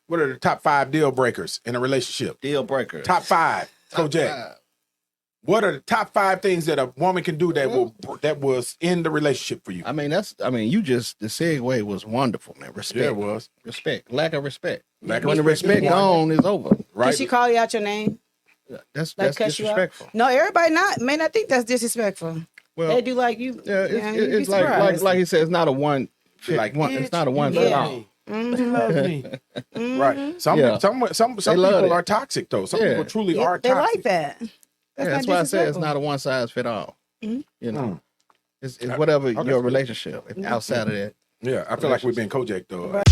What are the top 5 deal breakers in a relationship? Deal breakers. Top 5. Kojak. What are the top 5 things that a woman can do that was in the relationship for you? I mean, the segue was wonderful, man. Respect. Yeah, it was. Respect. Lack of respect. When the respect gone, it's over. Right. Did she call you out your name? That's disrespectful. No, everybody may not think that's disrespectful. Well, they do like you. Yeah, it's like he said, it's not a one. It's not a one fit all. Mm-hmm. Love me. Right. Some people are toxic though. Some people truly are toxic. They like that. That's why I said it's not a one size fit all. Mm-hmm. You know, it's whatever your relationship. Outside of that, yeah, I feel like we've been Kojak though. Right.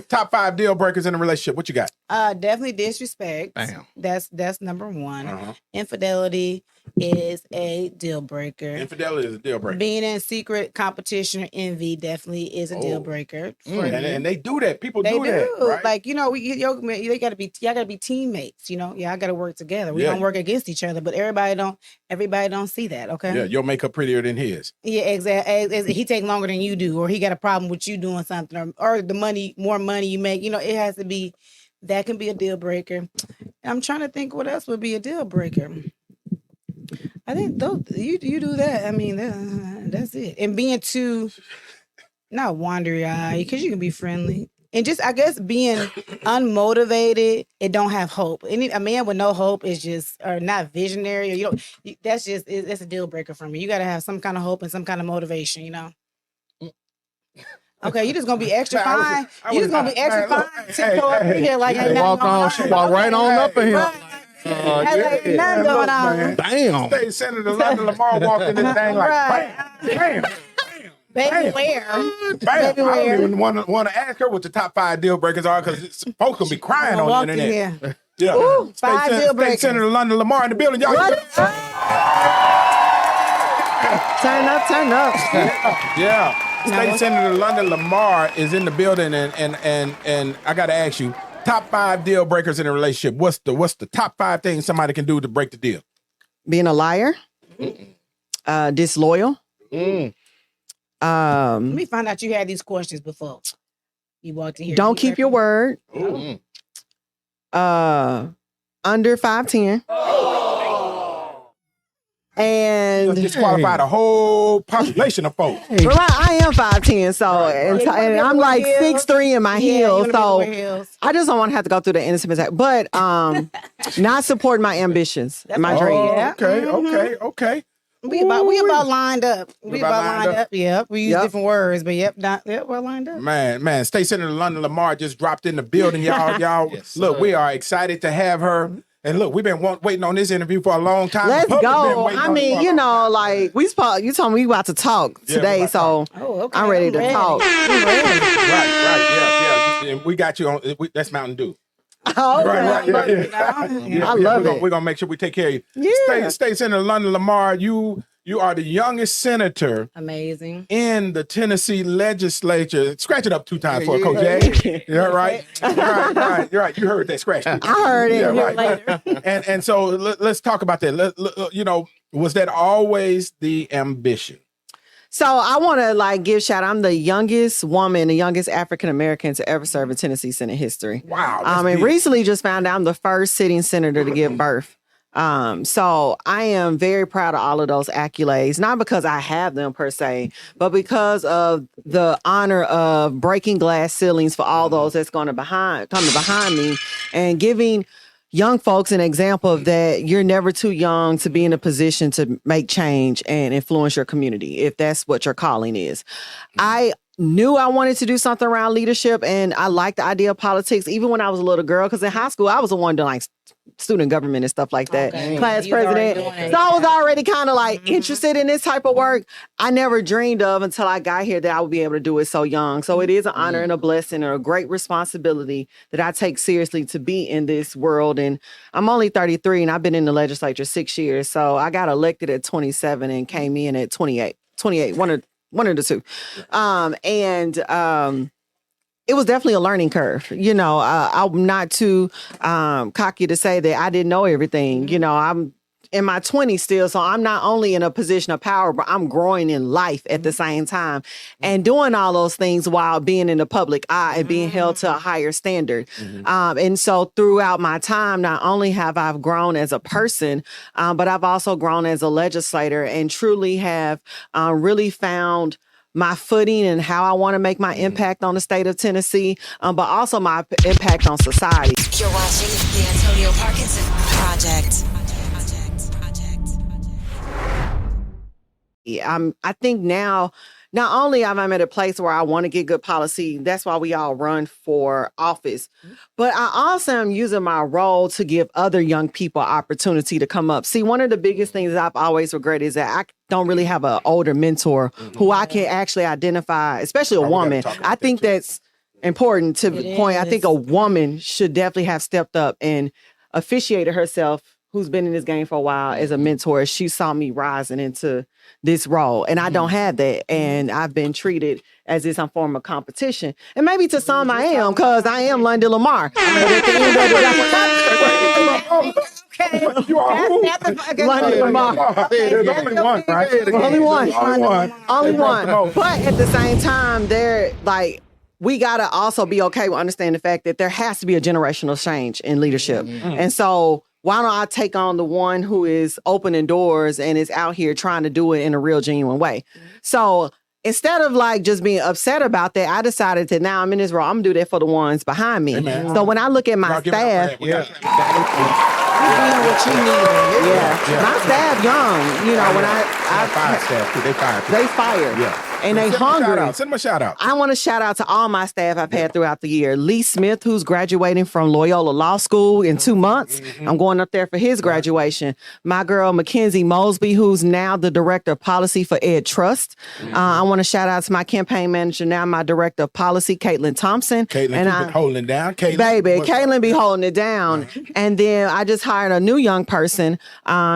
Top 5 deal breakers in a relationship. What you got? Definitely disrespect. Damn. That's number one. Infidelity is a deal breaker. Infidelity is a deal breaker. Being in secret competition or envy definitely is a deal breaker. And they do that. People do that. Right? Like, you know, y'all gotta be teammates. You know, y'all gotta work together. We don't work against each other, but everybody don't see that. Okay. Yeah, your makeup prettier than his. Yeah, exactly. He take longer than you do, or he got a problem with you doing something, or the more money you make. You know, it has to be. That can be a deal breaker. I'm trying to think what else would be a deal breaker. I think you do that. I mean, that's it. And being too not wandery eye, because you can be friendly. And just, I guess, being unmotivated and don't have hope. A man with no hope is just, or not visionary, or that's a deal breaker for me. You got to have some kind of hope and some kind of motivation, you know? Okay, you just gonna be extra fine. You just gonna be extra fine. Tiptoe up in here like ain't nothing going on. She walk right on up in here. Ain't nothing going on. Damn. State Senator London Lamar walked in this thing like bam. Baby, where? Bam. I don't even want to ask her what the top 5 deal breakers are, because folks will be crying on the internet. Yeah. Ooh, 5 deal breakers. State Senator London Lamar in the building. Y'all. Turn up. Yeah. State Senator London Lamar is in the building, and I got to ask you, top 5 deal breakers in a relationship. What's the top 5 things somebody can do to break the deal? Being a liar, disloyal. Let me find out you had these questions before you walked in here. Don't keep your word. Under 5'10". And disqualify the whole population of folks. Well, I am 5'10", so and I'm like 6'3" in my heels, so I just don't want to have to go through the innocent attack. But not supporting my ambitions, my dreams. Okay. We about lined up. We about lined up. Yep. We use different words, but we're lined up. Man. State Senator London Lamar just dropped in the building, y'all. Yes, look, we are excited to have her. And look, we've been waiting on this interview for a long time. Let's go. I mean, you like you told me we about to talk today, so I'm ready to talk. Right. Yeah. We got you on. That's Mountain Dew. Oh, right. Yeah. I love it. We're gonna make sure we take care of you. Yeah. State Senator London Lamar, you are the youngest senator. Amazing. In the Tennessee legislature. Scratch it up 2 times for Coach A. Yeah, right. You're right. You heard that scratch. I heard it. Yeah, right. And so let's talk about that. Was that always the ambition? So I want to give shout. I'm the youngest woman, the youngest African American to ever serve in Tennessee Senate history. Wow. And recently just found out I'm the first sitting senator to give birth. So I am very proud of all of those accolades, not because I have them per se, but because of the honor of breaking glass ceilings for all those that's coming behind me and giving young folks an example of that you're never too young to be in a position to make change and influence your community, if that's what your calling is. I knew I wanted to do something around leadership, and I liked the idea of politics even when I was a little girl, because in high school I was the one doing like student government and stuff like that, class president. So I was already kind of like interested in this type of work. I never dreamed of until I got here that I would be able to do it so young. So it is an honor and a blessing and a great responsibility that I take seriously to be in this world. And I'm only 33 and I've been in the legislature 6 years. So I got elected at 27 and came in at 28, one of the two. It was definitely a learning curve. You know, I'm not too cocky to say that I didn't know everything. You know, I'm in my 20s still, so I'm not only in a position of power, but I'm growing in life at the same time and doing all those things while being in the public eye and being held to a higher standard. And so throughout my time, not only have I grown as a person, but I've also grown as a legislator and truly have really found my footing and how I want to make my impact on the state of Tennessee, but also my impact on society. You're watching the Antonio Parkinson Project. I think now, not only am I at a place where I want to get good policy, that's why we all run for office, but I also am using my role to give other young people opportunity to come up. See, one of the biggest things that I've always regretted is that I don't really have an older mentor who I can actually identify, especially a woman. I think that's important to the point. I think a woman should definitely have stepped up and officiated herself, who's been in this game for a while, as a mentor. She saw me rising into this role, and I don't have that. And I've been treated as if I'm form of competition. And maybe to some I am, because I am London Lamar. But at the end of You are who? London Lamar. There's only one, right? Only one. Only one. Promote. But at the same time, we got to also be okay with understanding the fact that there has to be a generational change in leadership. And so why don't I take on the one who is opening doors and is out here trying to do it in a real, genuine way? So instead of like just being upset about that, I decided that now I'm in this role, I'm gonna do that for the ones behind me. Amen. So when I look at my staff, What you need. my staff young, you know, when I fire staff too. They fire. they fire. And they hungry. Send them a shout out. I want to shout out to all my staff I've had throughout the year. Lee Smith, who's graduating from Loyola Law School in 2 months. I'm going up there for his graduation. My girl, Mackenzie Mosby, who's now the Director of Policy for Ed Trust. I want to shout out to my campaign manager, now my Director of Policy, Caitlin Thompson. Caitlin, keep it holding it down. Caitlin be holding it down. And then I just hired a new young person.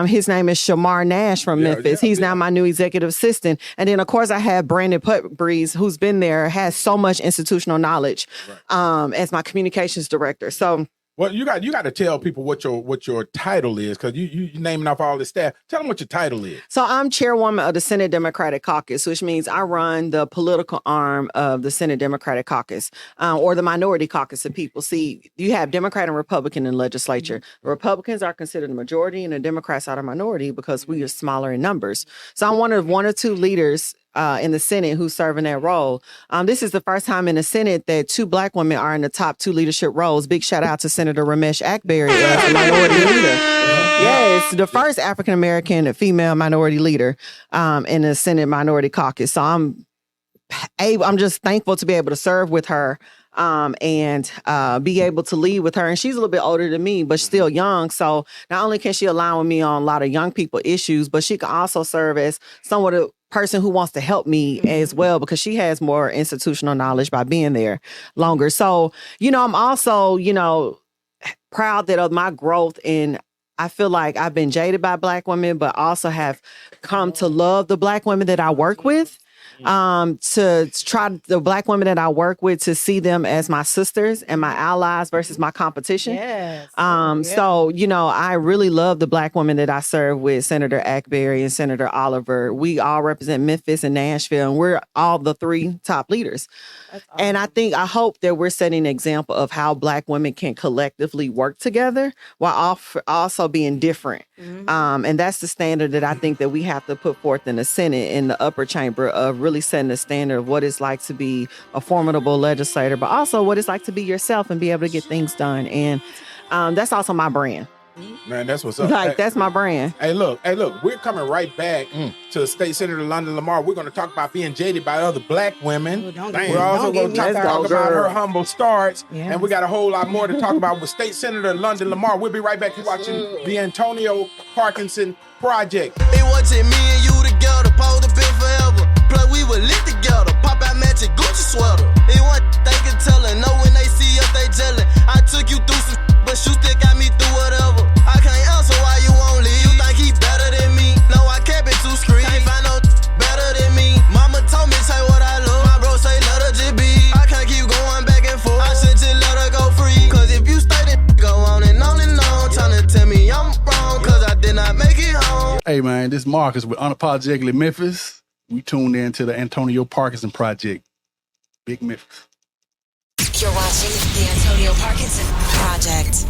His name is Shamar Nash from Memphis. He's now my new executive assistant. And then, of course, I have Brandon Putbreeze, who's been there, has so much institutional knowledge as my communications director. So, well, you got to tell people what your title is, because you naming off all this staff. Tell them what your title is. So I'm chairwoman of the Senate Democratic Caucus, which means I run the political arm of the Senate Democratic Caucus, or the minority caucus of people. See, you have Democrat and Republican in the legislature. The Republicans are considered the majority, and the Democrats are the minority because we are smaller in numbers. So I'm one or two leaders in the Senate who serve in that role. This is the first time in the Senate that 2 Black women are in the top 2 leadership roles. Big shout out to Senator Ramesh Akbari as the minority leader. Yes, the first African-American female minority leader in the Senate Minority Caucus. So I'm just thankful to be able to serve with her and be able to lead with her. And she's a little bit older than me, but still young. So not only can she align with me on a lot of young people issues, but she can also serve as somewhat a person who wants to help me as well, because she has more institutional knowledge by being there longer. So, you know, I'm also, you know, proud that of my growth in, I feel like I've been jaded by Black women, but also have come to love the Black women that I work with. To try the Black women that I work with to see them as my sisters and my allies versus my competition. Yes. So, you know, I really love the Black women that I serve with, Senator Akbari and Senator Oliver. We all represent Memphis and Nashville, and we're all the 3 top leaders. Awesome. And I hope that we're setting an example of how Black women can collectively work together while also being different. And that's the standard that I think that we have to put forth in the Senate, in the upper chamber, of really setting the standard of what it's like to be a formidable legislator, but also what it's like to be yourself and be able to get things done. And that's also my brand. Man, that's what's up. Like Hey, that's my brand. Hey, look, we're coming right back to State Senator London Lamar. We're going to talk about being jaded by other black women. Ooh, don't We're also going to talk about her humble starts. Yeah. And we got a whole lot more to talk about with State Senator London Lamar. We'll be right back. You're watching the Antonio Parkinson Project. It wasn't me and you together, supposed to be forever. Plus we were lit together, pop out matching Gucci sweater. It wasn't thinking telling, know when they see us they jealous. I took you through some but you still got me through whatever. I can't answer why you won't leave. You think he better than me? No, I kept it too screen. Can't find no better than me. Mama told me say what I love. My bro say let her just be. I can't keep going back and forth. I should just let her go free. Cause if you stay then go on and on and on, trying to tell me I'm wrong cause I did not make it home. Hey man, this Marcus with Unapologetically Memphis. We tuned in to the Antonio Parkinson Project. Big Memphis. You're watching the Antonio Parkinson Project.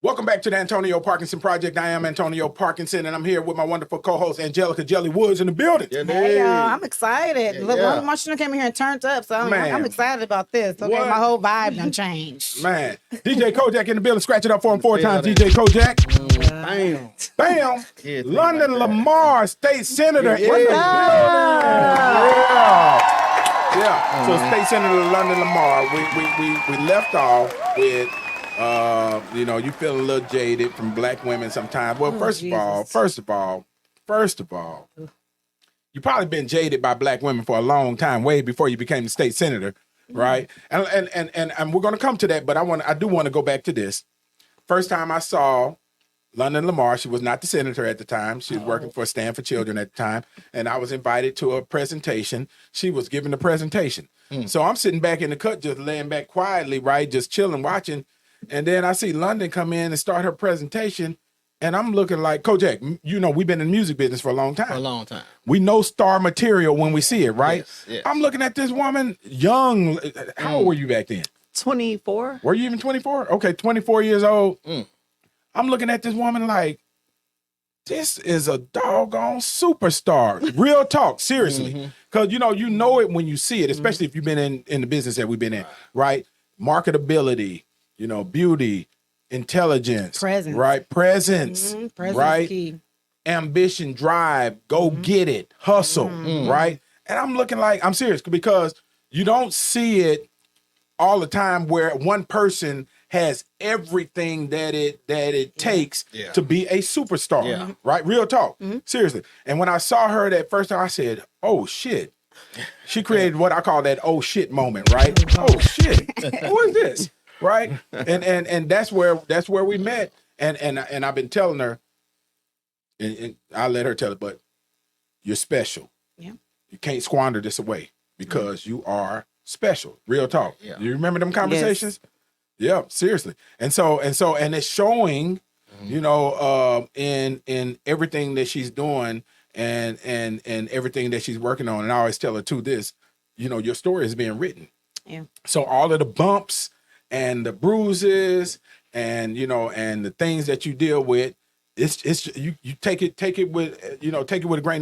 Welcome back to the Antonio Parkinson Project. I am Antonio Parkinson, and I'm here with my wonderful co-host, Angelica Jelly Woods, in the building. Hey, y'all, I'm excited. Yeah, Look, yeah. Marshall came in here and turned up, so Man. I'm excited about this. Okay, What? my whole vibe done changed. Man, DJ Kojak in the building. Scratch it up for him 4 times, Yeah, DJ Kojak. Bam. Bam. Yeah, London like that. Lamar, State Senator. Yeah. in the building. Yeah. So State Senator London Lamar, we left off with, you feel a little jaded from black women sometimes. Well, first of all, you probably been jaded by black women for a long time, way before you became the state senator, right? And we're going to come to that, but I do want to go back to this. First time I saw London Lamar, she was not the senator at the time. She was working for Stand for Children at the time, and I was invited to a presentation. She was giving the presentation. So I'm sitting back in the cut, just laying back quietly, right, just chilling, watching. And then I see London come in and start her presentation, and I'm looking like, Kojak, we've been in the music business for a long time. For a long time. We know star material when we see it, right? Yes. I'm looking at this woman, young. How old were you back then? 24. Were you even 24? Okay, 24 years old. I'm looking at this woman like, this is a doggone superstar. Real talk, seriously. Because, you know it when you see it, especially if you've been in the business that we've been in, right? Marketability, beauty, intelligence. Presence. Right? Presence. Presence right? key. Ambition, drive, go get it, hustle, right? And I'm looking like, I'm serious, because you don't see it all the time where one person has everything that it takes to be a superstar, right? Real talk, seriously. And when I saw her that first time, I said, oh shit. She created what I call that oh shit moment, right? Oh shit, who is this, right? And that's where we met. And I've been telling her, and I'll let her tell it, but you're special. Yeah. You can't squander this away because you are special. Real talk. Yeah. You remember them conversations? Yeah, seriously. And it's showing, in everything that she's doing and everything that she's working on. And I always tell her too this, your story is being written. Yeah. So all of the bumps and the bruises and and the things that you deal with, it's you take it with a grain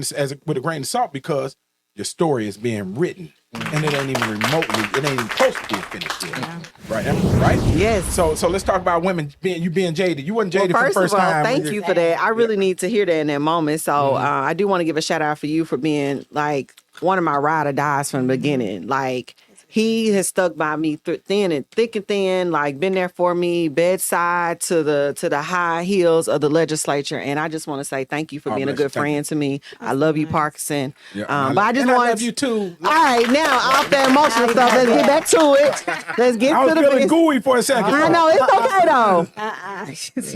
of salt, because your story is being written. And it ain't even close to being finished yet. Right? Yes. So let's talk about women being jaded. You wasn't jaded for the first of all, time. thank you for that. I really need to hear that in that moment. So I do want to give a shout out for you for being like one of my ride or dies from the beginning. Like, he has stuck by me thick and thin, like been there for me, bedside to the high heels of the legislature. And I just want to say thank you for being a good friend to me. I love you, Parkinson. Yeah. But I just want I love you too. All right, now off that emotional stuff, let's get back to it. Let's get I was to the feeling business. gooey for a second. I know, it's okay though.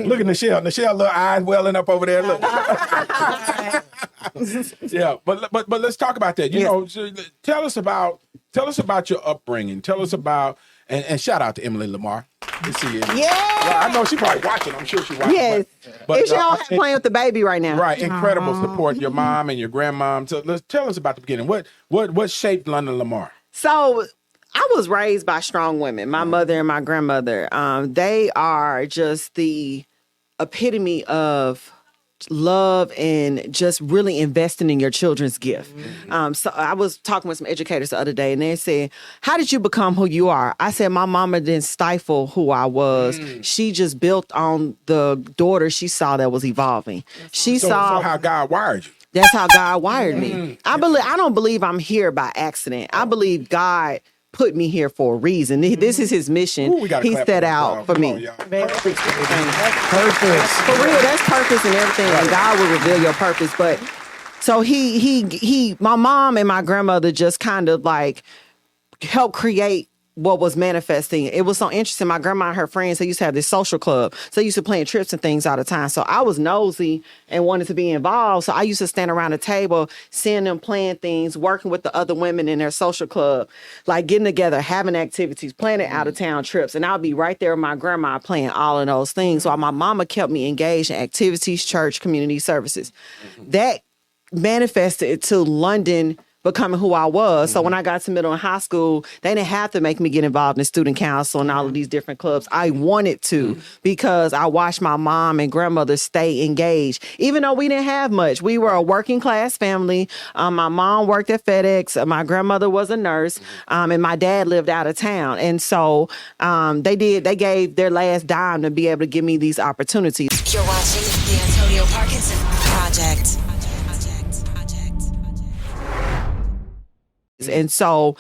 Look at Nichelle. Nichelle, little eyes welling up over there. Look. Yeah, but let's talk about that. Tell us about your upbringing. Tell us about and shout out to Emily Lamar. You see it. Yeah. Well, I know she's probably watching. I'm sure she's watching. Yes. But If she don't have playing with the baby right now. right, incredible support. Your mom and your grandmom. So tell us about the beginning. What shaped London Lamar? So I was raised by strong women. My mother and my grandmother. They are just the epitome of love and just really investing in your children's gift. So I was talking with some educators the other day, and they said, how did you become who you are? I said, my mama didn't stifle who I was. She just built on the daughter she saw that was evolving. She saw how God wired you. That's how God wired me. I don't believe I'm here by accident. I believe God put me here for a reason. This is his mission. Ooh, he set out for me. Purpose. For real, that's purpose and everything. And God will reveal your purpose. But so my mom and my grandmother just kind of like helped create what was manifesting. It was so interesting. My grandma and her friends, they used to have this social club. So they used to plan trips and things all the time. So I was nosy and wanted to be involved. So I used to stand around the table, seeing them plan things, working with the other women in their social club, like getting together, having activities, planning out of town trips. And I'll be right there with my grandma playing all of those things. So my mama kept me engaged in activities, church, community services. That manifested to London becoming who I was. So when I got to middle and high school, they didn't have to make me get involved in student council and all of these different clubs. I wanted to because I watched my mom and grandmother stay engaged. Even though we didn't have much, we were a working class family. My mom worked at FedEx. My grandmother was a nurse, and my dad lived out of town. And so they gave their last dime to be able to give me these opportunities. You're watching the Antonio Parkinson Project. And so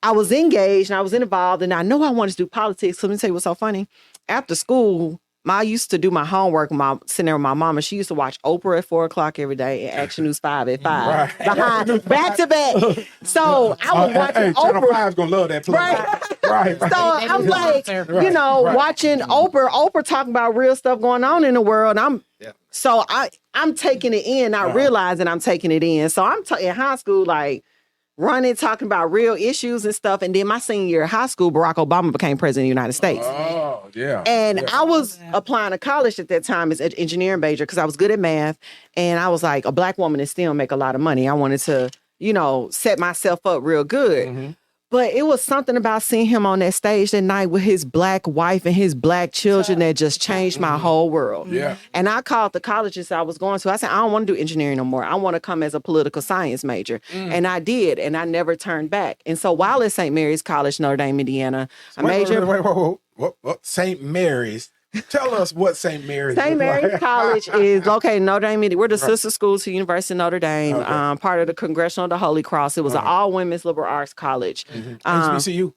I was engaged and I was involved, and I know I wanted to do politics. So let me tell you what's so funny. After school, I used to do my homework sitting there with my mama. She used to watch Oprah at 4:00 every day and Action News 5 at 5. Behind back to back. So I was watching Channel Oprah. 5's gonna love that play. Right. So I'm like, watching Oprah talking about real stuff going on in the world. So I'm taking it in, not realizing I'm taking it in. So I'm in high school, like, running, talking about real issues and stuff. And then my senior year of high school, Barack Obama became president of the United States. Oh, yeah. And I was applying to college at that time as an engineering major because I was good at math. And I was like, a black woman in STEM make a lot of money. I wanted to, set myself up real good. But it was something about seeing him on that stage that night with his black wife and his black children that just changed my whole world. Yeah. And I called the colleges I was going to. I said, I don't want to do engineering no more. I want to come as a political science major. And I did. And I never turned back. And so while at St. Mary's College, Notre Dame, Indiana, I majored. Wait. St. Mary's. Tell us what St. Mary's St. Mary's College is located in Notre Dame. We're the sister school to University of Notre Dame, part of the Congressional of the Holy Cross. It was an all-women's liberal arts college. HBCU?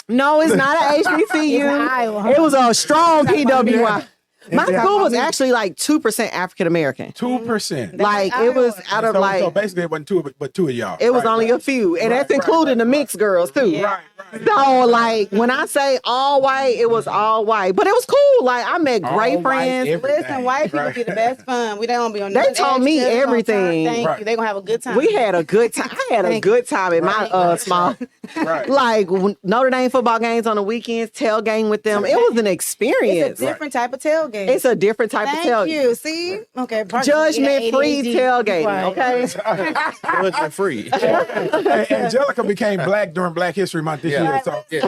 No, it's not an HBCU. It was a strong PWI. My school was actually like 2% African American. 2%. Like it was out of so basically it wasn't two of y'all. It was only a few, and that's including the mixed girls too. Right. So like when I say all white, it was all white, but it was cool. Like I met great friends. Listen, white people get the best fun. We don't be on. They taught me everything. Thank you. They gonna have a good time. We had a good time. I had a good time at my small. Right. Like Notre Dame football games on the weekends, tailgating with them. It was an experience. It's a different type of tailgate. It's a different type of tailgate. Thank you. See? Okay. Judgment-free tailgating, okay? Judgment-free. Angelica became black during Black History Month this year. So They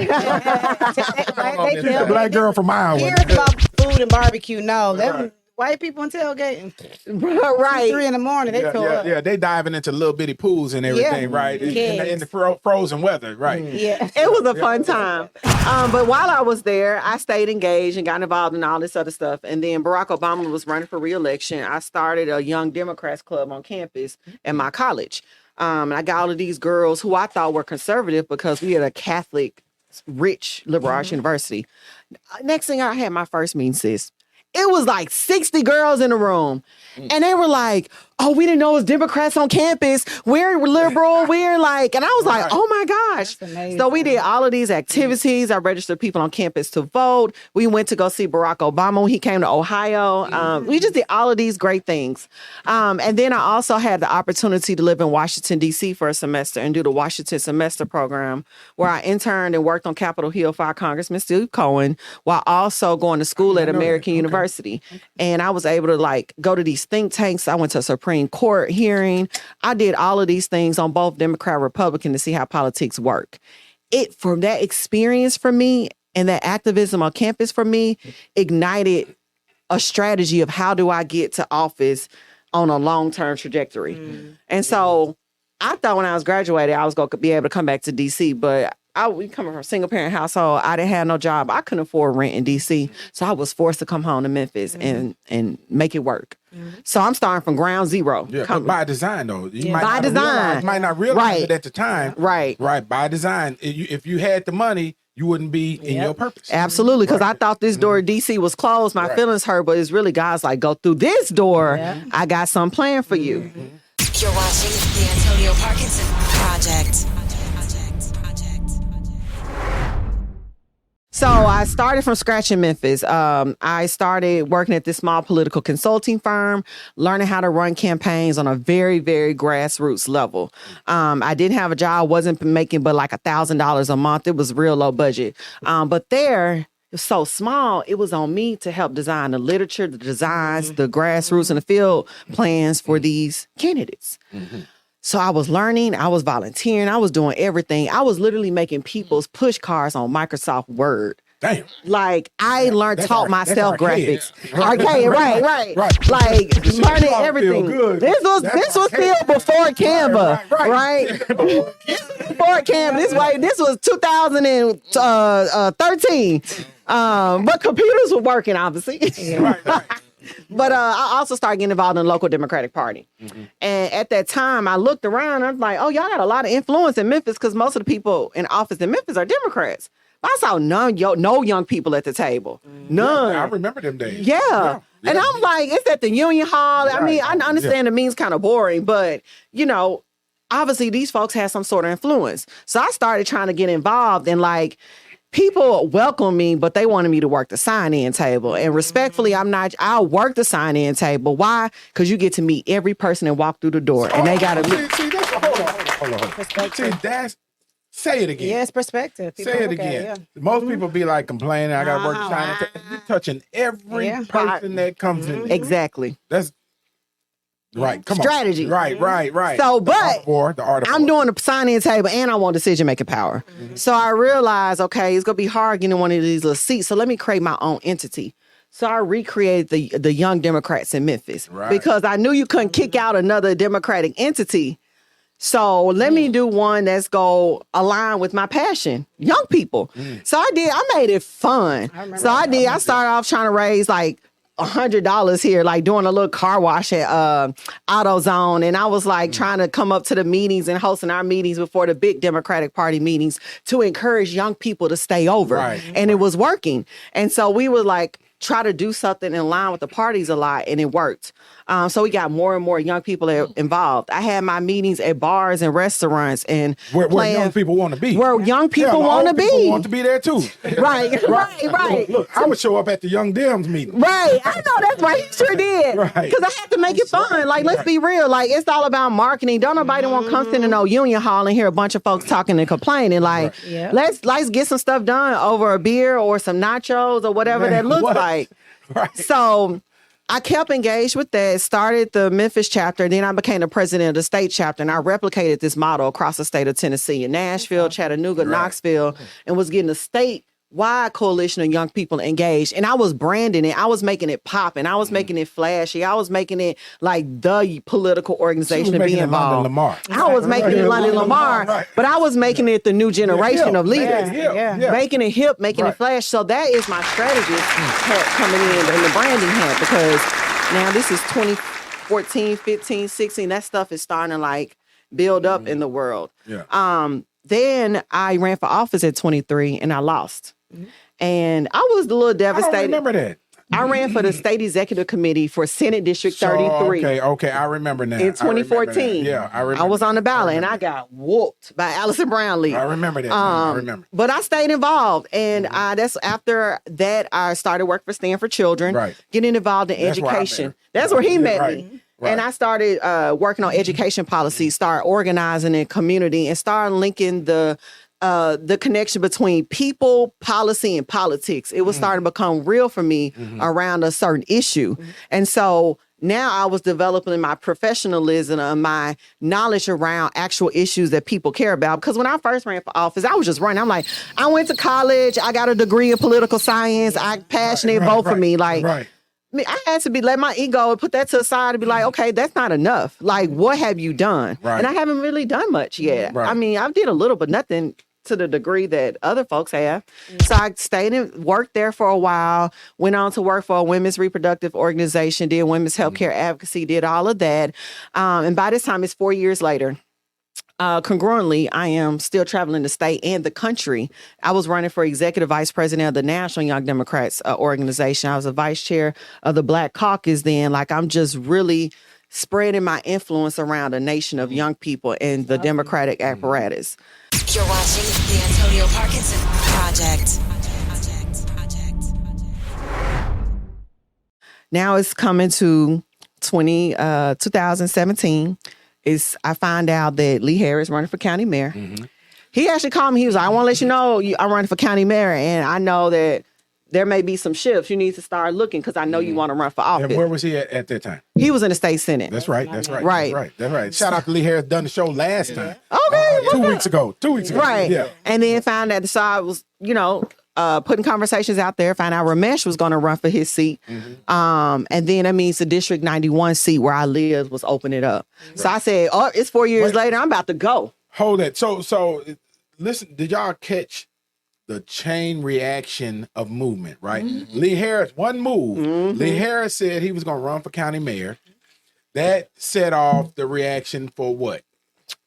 a black girl from Iowa. Here's about food and barbecue. No, them white people in tailgating. Right. 3 a.m. They pull up. Yeah, they diving into little bitty pools and everything, right? In the frozen weather, right? Yeah. It was a fun time. But while I was there, I stayed engaged and got involved in all this other stuff. And then Barack Obama was running for re-election. I started a Young Democrats club on campus at my college. And I got all of these girls who I thought were conservative because we had a Catholic, rich liberal arts university. Next thing I had my first meeting, sis. It was like 60 girls in the room. And they were like, oh, we didn't know it was Democrats on campus. We're liberal. We're like, and I was like, oh my gosh. So we did all of these activities. I registered people on campus to vote. We went to go see Barack Obama when he came to Ohio. We just did all of these great things. And then I also had the opportunity to live in Washington, D.C. for a semester and do the Washington semester program where I interned and worked on Capitol Hill for our Congressman Steve Cohen while also going to school at American University. And I was able to like go to these think tanks. I went to a Supreme Court hearing. I did all of these things on both Democrat and Republican to see how politics work. From that experience for me and that activism on campus for me ignited a strategy of how do I get to office on a long-term trajectory. And so I thought when I was graduated, I was going to be able to come back to DC, but we coming from a single parent household. I didn't have no job. I couldn't afford rent in DC. So I was forced to come home to Memphis and make it work. So I'm starting from ground zero. Yeah, but by design though. You might not realize Right. it at the time. Right. Right. By design. If you had the money, you wouldn't be in your purpose. Absolutely. Because I thought this door at DC was closed. My feelings hurt, but it's really God's like, go through this door. I got some plan for you. You're watching the Antonio Parkinson Project. So I started from scratch in Memphis. I started working at this small political consulting firm, learning how to run campaigns on a very, very grassroots level. I didn't have a job, wasn't making but like $1,000 a month. It was real low budget. But there, it was so small, it was on me to help design the literature, the designs, the grassroots and the field plans for these candidates. So I was learning, I was volunteering, I was doing everything. I was literally making people's push cards on Microsoft Word. Damn. Like I taught myself graphics. Archaic, right. Right. like learning everything. Good. This was still before Canva, right? Before Canva. This was 2013. But computers were working, obviously. Right. But I also started getting involved in the local Democratic Party. And at that time, I looked around and I was like, oh, y'all got a lot of influence in Memphis because most of the people in office in Memphis are Democrats. But I saw no young people at the table. None. Yeah, I remember them days. Yeah. And I'm like, it's at the Union Hall. I mean, I understand the means kind of boring, but, obviously these folks had some sort of influence. So I started trying to get involved and people welcome me, but they wanted me to work the sign-in table. And respectfully, I'll work the sign-in table. Why? Because you get to meet every person and walk through the door. And they got to meet. Hold on. See, say it again. Yes, perspective. People Say it look at again. Most people be like complaining, I got to work the sign-in table. You're touching every person that comes in. Exactly. That's right. Come Strategy. on. Right. So, The art of I'm war. doing the sign-in table and I want decision-making power. So I realized, okay, it's going to be hard getting one of these little seats. So let me create my own entity. So I recreated the Young Democrats in Memphis because I knew you couldn't kick out another Democratic entity. So let me do one that's go align with my passion, young people. So I made it fun. I started off trying to raise $100 here, doing a little car wash at AutoZone. And I was trying to come up to the meetings and hosting our meetings before the big Democratic Party meetings to encourage young people to stay over. And it was working. And so we would try to do something in line with the parties a lot, and it worked. So we got more and more young people involved. I had my meetings at bars and restaurants and where young people want to be. Where young people want to be. People want to be there too. Right. Look, I would show up at the Young Dems meeting. Right. I know that's right. He sure did. Right. Because I have to make it fun. Let's be real. It's all about marketing. Don't nobody want to come into no Union Hall and hear a bunch of folks talking and complaining. Let's get some stuff done over a beer or some nachos or whatever that looks like. Right. So I kept engaged with that, started the Memphis chapter, then I became the president of the state chapter, and I replicated this model across the state of Tennessee, in Nashville, Chattanooga, Knoxville, and was getting a statewide coalition of young people engaged. And I was branding it. I was making it pop, and I was making it flashy. I was making it the political organization to be involved. London Lamar. I was making it London Lamar, but I was making it the new generation of leaders. Making it hip, making it flash. So that is my strategist hat coming in the branding hat, because now this is 2014, 15, 16. That stuff is starting to build up in the world. Then I ran for office at 23 and I lost. And I was a little devastated. I don't remember that. I ran for the state executive committee for Senate District 33. Okay, I remember now. In 2014. Yeah, I remember. I was on the ballot and I got whooped by Allison Brownlee. I remember that. I remember. But I stayed involved. And that's after that, I started working for Stand for Children, getting involved in education. That's where he met me. Right. And I started working on education policy, start organizing in community, and start linking the connection between people, policy, and politics. It was starting to become real for me around a certain issue. And so now I was developing my professionalism and my knowledge around actual issues that people care about. Because when I first ran for office, I was just running. I'm like, I went to college. I got a degree in political science. I passionate vote for me. mean, I had to let my ego and put that to the side and be like, okay, that's not enough. Like, what have you done? Right. And I haven't really done much yet. Right. I mean, I did a little, but nothing to the degree that other folks have. So I stayed and worked there for a while, went on to work for a women's reproductive organization, did women's healthcare advocacy, did all of that. And by this time, it's 4 years later. Congruently, I am still traveling the state and the country. I was running for executive vice president of the National Young Democrats organization. I was a vice chair of the Black Caucus then. Like, I'm just really spreading my influence around a nation of young people and the Democratic apparatus. You're watching the Antonio Parkinson Project. Now it's coming to 2017. I find out that Lee Harris running for county mayor. He actually called me. He was like, I want to let you know I'm running for county mayor, and I know that there may be some shifts. You need to start looking because I know you want to run for office. And where was he at that time? He was in the state senate. That's right. That's right. Right. That's right. Shout out to Lee Harris, done the show last time. Okay. 2 weeks ago. 2 weeks ago. Right. Yeah. And then found that, so I was, putting conversations out there, found out Ramesh was going to run for his seat. And then that means the District 91 seat where I live was opening up. Right. So I said, it's 4 years later. I'm about to go. Hold it. So listen, did y'all catch the chain reaction of movement, right? Lee Harris, one move. Lee Harris said he was going to run for county mayor. That set off the reaction for what?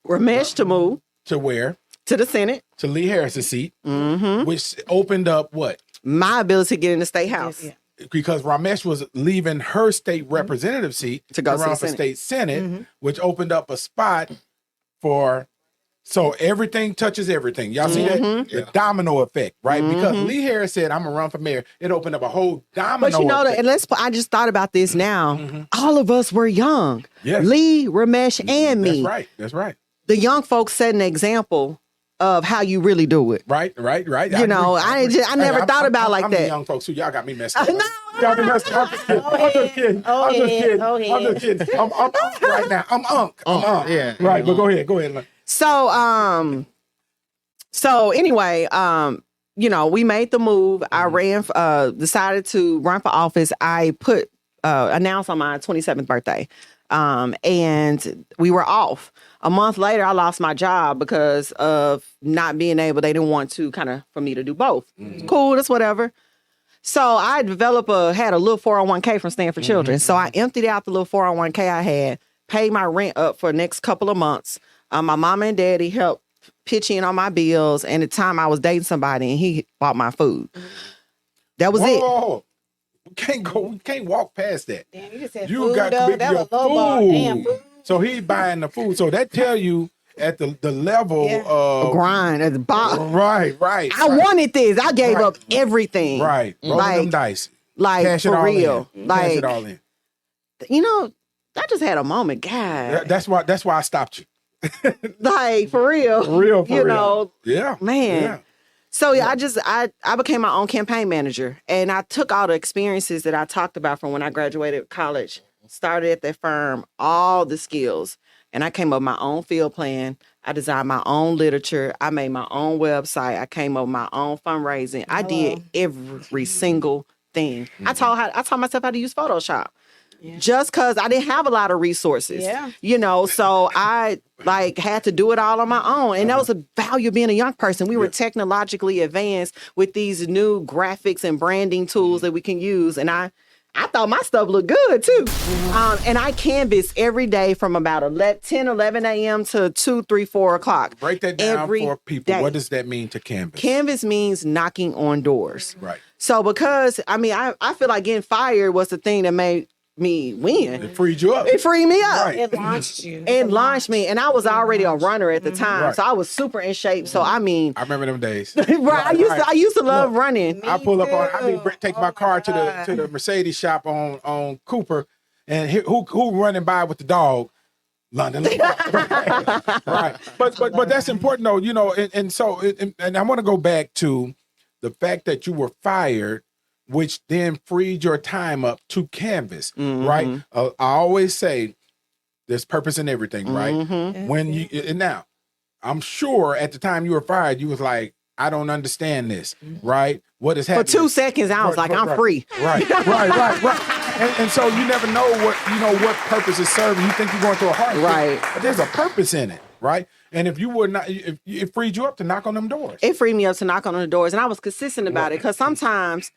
Ramesh to move. To where? To the Senate. To Lee Harris's seat, which opened up what? My ability to get in the state house. Yeah. Because Ramesh was leaving her state representative seat to go run for state senate, which opened up a spot for. So everything touches everything. Y'all see that? The domino effect, right? Because Lee Harris said, I'm going to run for mayor. It opened up a whole domino But you know, effect. and I just thought about this now. All of us were young. Yes. Lee, Ramesh, and me. That's right. That's right. The young folks set an example of how you really do it. Right. I never thought about it like I'm that. The young folks who y'all got me messed up. No. Y'all got me messed up. I'm just kidding. I'm just kidding. I'm unk right now. I'm unk. Yeah. Right, but go ahead. So anyway, we made the move. I ran, decided to run for office. I announced on my 27th birthday. And we were off. A month later, I lost my job because of not being able, they didn't want to for me to do both. Cool, that's whatever. So I had a little 401k from Stanford Children. So I emptied out the little 401k I had, paid my rent up for the next couple of months. My mama and daddy helped pitch in on my bills. And at the time I was dating somebody and he bought my food. That was it. Whoa. We can't walk past that. Damn, you just said You food, got though. to make That your was low bar. Damn, food. food. So he's buying the food. So that tell you at the level of grind at the bottom. Right. I wanted this. I gave up everything. Right. Rolling them dice. Like, Cash it for all real. in. Like, Cash it all in. I just had a moment, God. That's why I stopped you. Like, for real. For real. Yeah. Man. Yeah. So I became my own campaign manager, and I took all the experiences that I talked about from when I graduated college, started at that firm, all the skills, and I came up with my own field plan. I designed my own literature. I made my own website. I came up with my own fundraising. I did every single thing. I taught myself how to use Photoshop. Yeah. Just because I didn't have a lot of resources, so I had to do it all on my own. And that was the value of being a young person. We were technologically advanced with these new graphics and branding tools that we can use. And I thought my stuff looked good too. And I canvass every day from about 10, 11 a.m. to 2, 3, 4 o'clock. Break that down for people. Day. What does that mean to canvass? Canvass means knocking on doors. Right. So because, I feel like getting fired was the thing that made me win. It freed you up. It freed me up. Right. It launched you. It launched me. And I was already a runner at the time. Right. So I was super in shape. So I remember them days. I used to love running. I pull up on take my car to the Mercedes shop on Cooper, and who running by with the dog? London Lamar. Right. But that's important though, and I want to go back to the fact that you were fired, which then freed your time up to canvas, right? I always say there's purpose in everything, right? And now, I'm sure at the time you were fired, you was like, I don't understand this, right? What is happening? For 2 seconds, I was like, I'm free. Right. And so you never know what purpose is serving. You think you're going through a hardship, Right. but there's a purpose in it, right? And if you would not, if it freed you up to knock on them doors. It freed me up to knock on the doors, and I was consistent about it because sometimes,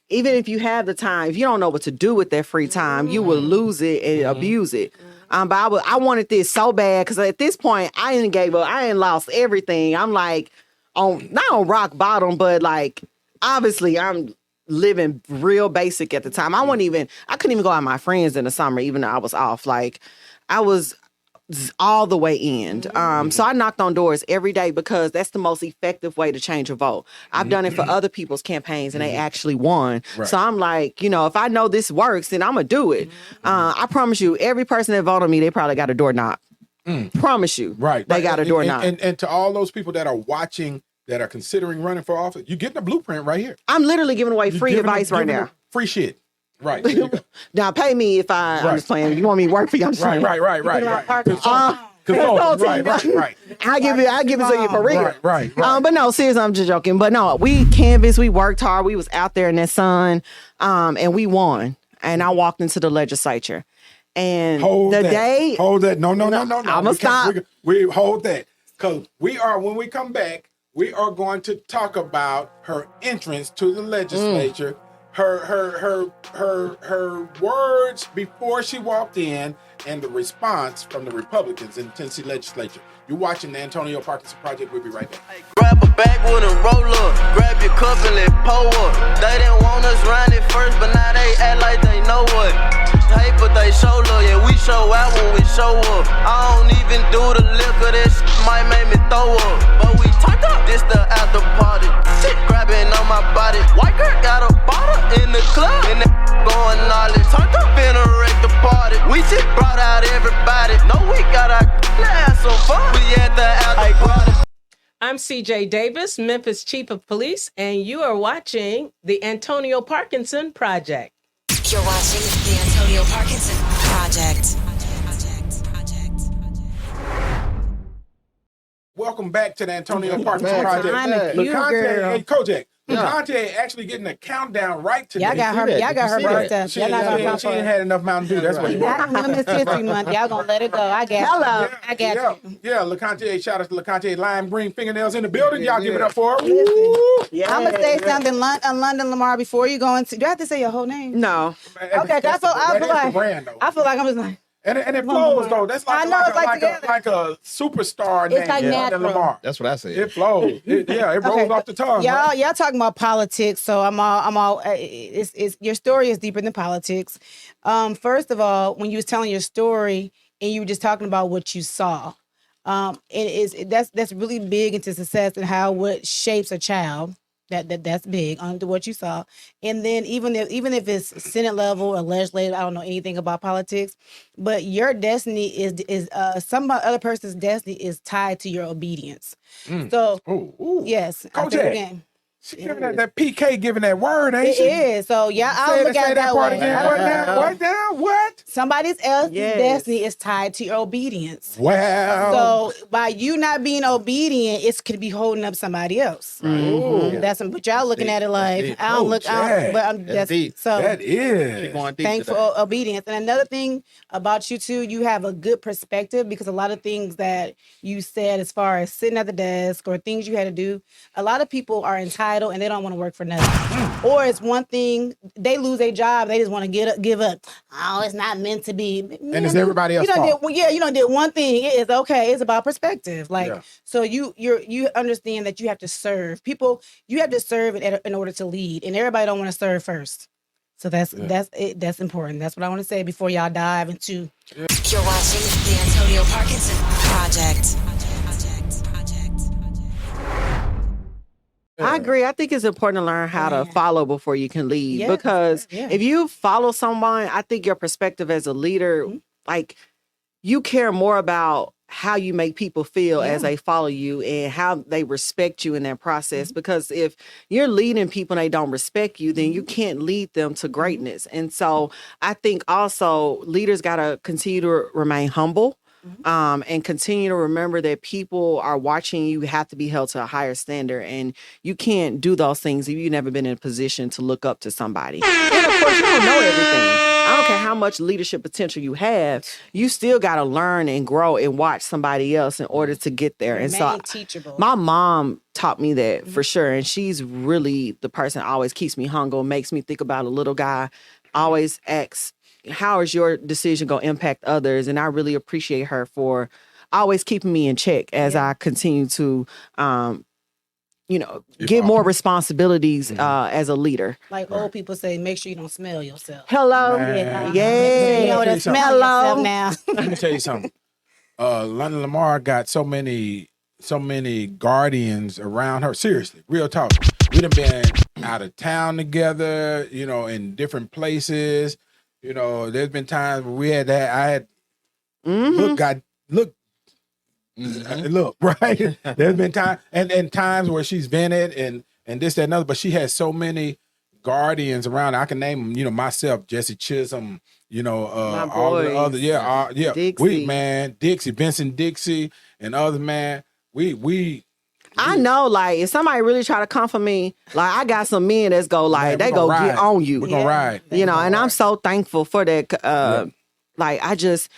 even if you have the time, if you don't know what to do with that free time, you will lose it and abuse it. But I wanted this so bad because at this point I ain't gave up. I ain't lost everything. I'm like not on rock bottom, but like obviously I'm living real basic at the time. I couldn't even go out with my friends in the summer, even though I was off. Like I was all the way in. So I knocked on doors every day because that's the most effective way to change a vote. I've done it for other people's campaigns and they actually won. Right. So I'm like, if I know this works, then I'm going to do it. I promise you, every person that voted me, they probably got a door knock. Promise you. Right. They got a door knock. And to all those people that are watching, that are considering running for office, you get the blueprint right here. I'm literally giving away free Giving advice them- right giving now. them free shit. Right. There you go. Now pay me if I'm just playing. You want me to work for you? I'm just Right. Consulting. Right. I give it to you for real. Right. But no, seriously, I'm just joking. But no, we canvassed, we worked hard, we was out there in that sun, and we won. And I walked into the legislature. And Hold that. day Hold that. No. I'ma stop. We hold that. Because when we come back, we are going to talk about her entrance to the legislature, her words before she walked in, and the response from the Republicans in the Tennessee legislature. You're watching the Antonio Parkinson Project. We'll be right back. Grab a backwood and roll up. Grab your cup and let pour up. They didn't want us round it first, but now they act like they know what. Hate, but they show love. Yeah, we show out when we show up. I don't even do the liquor. That shit might make me throw up. But we turned up. This the after party. Shit grabbing on my body. White girl got a bottle in the club. And that going all it. Turned up in a wreck the party. We just brought out everybody. No, we got our have some fun. We at the after party. I'm CJ Davis, Memphis Chief of Police, and you are watching the Antonio Parkinson Project. You're watching the Antonio Parkinson Project. Welcome back to the Antonio Welcome Parkinson back. Project. I'm a cute girl. Hey, Kojak. LaConte actually getting a countdown right today. Y'all got her birthday stuff. She Y'all not gonna come ain't for it. had enough Mountain Dew. That's what it was. Women's History Month. Y'all gonna let it go. I got Hello. I got you. Yeah, LaConte, shout out to LaConte, lime green fingernails in the building. Y'all give it up for her. Listen, Yeah. I'm gonna say something, London Lamar, before you go into. Do I have to say your whole name? No. Okay, I feel like I'm just like. And it flows though. That's like, I know, it's like together. like a superstar It's name. like London natural. Lamar. That's what I said. It flows. It rolls off the tongue. right? Y'all talking about politics, so I'm all. It's your story is deeper than politics. First of all, when you was telling your story and you were just talking about what you saw, that's really big into success and how what shapes a child. That's big onto what you saw. And then even if it's Senate level or legislative, I don't know anything about politics, but your destiny is some other person's destiny is tied to your obedience. So yes, I say it again. She giving that PK giving that word, ain't It she? is. So yeah, I'll look at it that part way. again. What now? What? Somebody else's Yes. destiny is tied to your obedience. Wow. So by you not being obedient, it could be holding up somebody else. But y'all looking at it like deep. I don't look. Jack. That's deep. so. That is. Keep going deep Thanks today. for obedience. And another thing about you too, you have a good perspective because a lot of things that you said as far as sitting at the desk or things you had to do, a lot of people are entitled and they don't want to work for nothing. Or it's one thing, they lose their job, they just want to give up. Oh, it's not meant to be. And it's everybody else's fault. You don't did one thing. It is okay. It's about perspective. Yeah. So you understand that you have to serve people. You have to serve in order to lead, and everybody don't want to serve first. So that's important. That's what I want to say before y'all dive into. You're watching the Antonio Parkinson Project. I agree. I think it's important to learn how to follow before you can lead. Yeah. Because Yeah. if you follow someone, I think your perspective as a leader, like you care more about how you make people feel as they follow you and how they respect you in that process. Because if you're leading people and they don't respect you, then you can't lead them to greatness. And so I think also leaders got to continue to remain humble. And continue to remember that people are watching you. Have to be held to a higher standard, and you can't do those things if you've never been in a position to look up to somebody. And of course, you don't know everything. I don't care how much leadership potential you have, you still got to learn and grow and watch somebody else in order to get there. And so teachable. my mom taught me that for sure. And she's really the person that always keeps me humble, makes me think about a little guy, always asks, how is your decision going to impact others? And I really appreciate her for always keeping me in check as I continue to, get more responsibilities as a leader. Like old people say, make sure you don't smell yourself. Hello. Man. You know, to smell yourself now. Let me tell you something. London Lamar got so many guardians around her. Seriously, real talk. We done been out of town together, in different places. There's been times where we had that. I had look, right? There's been time and times where she's vented and this, that, and other, but she has so many guardians around. I can name them, myself, Jesse Chisholm, all the other, Dixie. Dixie, Vincent Dixie, and others, man. We I know, like, if somebody really try to come for me, like, I got some men that's go, like, they go ride. get on you. We're gonna ride. And I'm so thankful for that. Like, I just,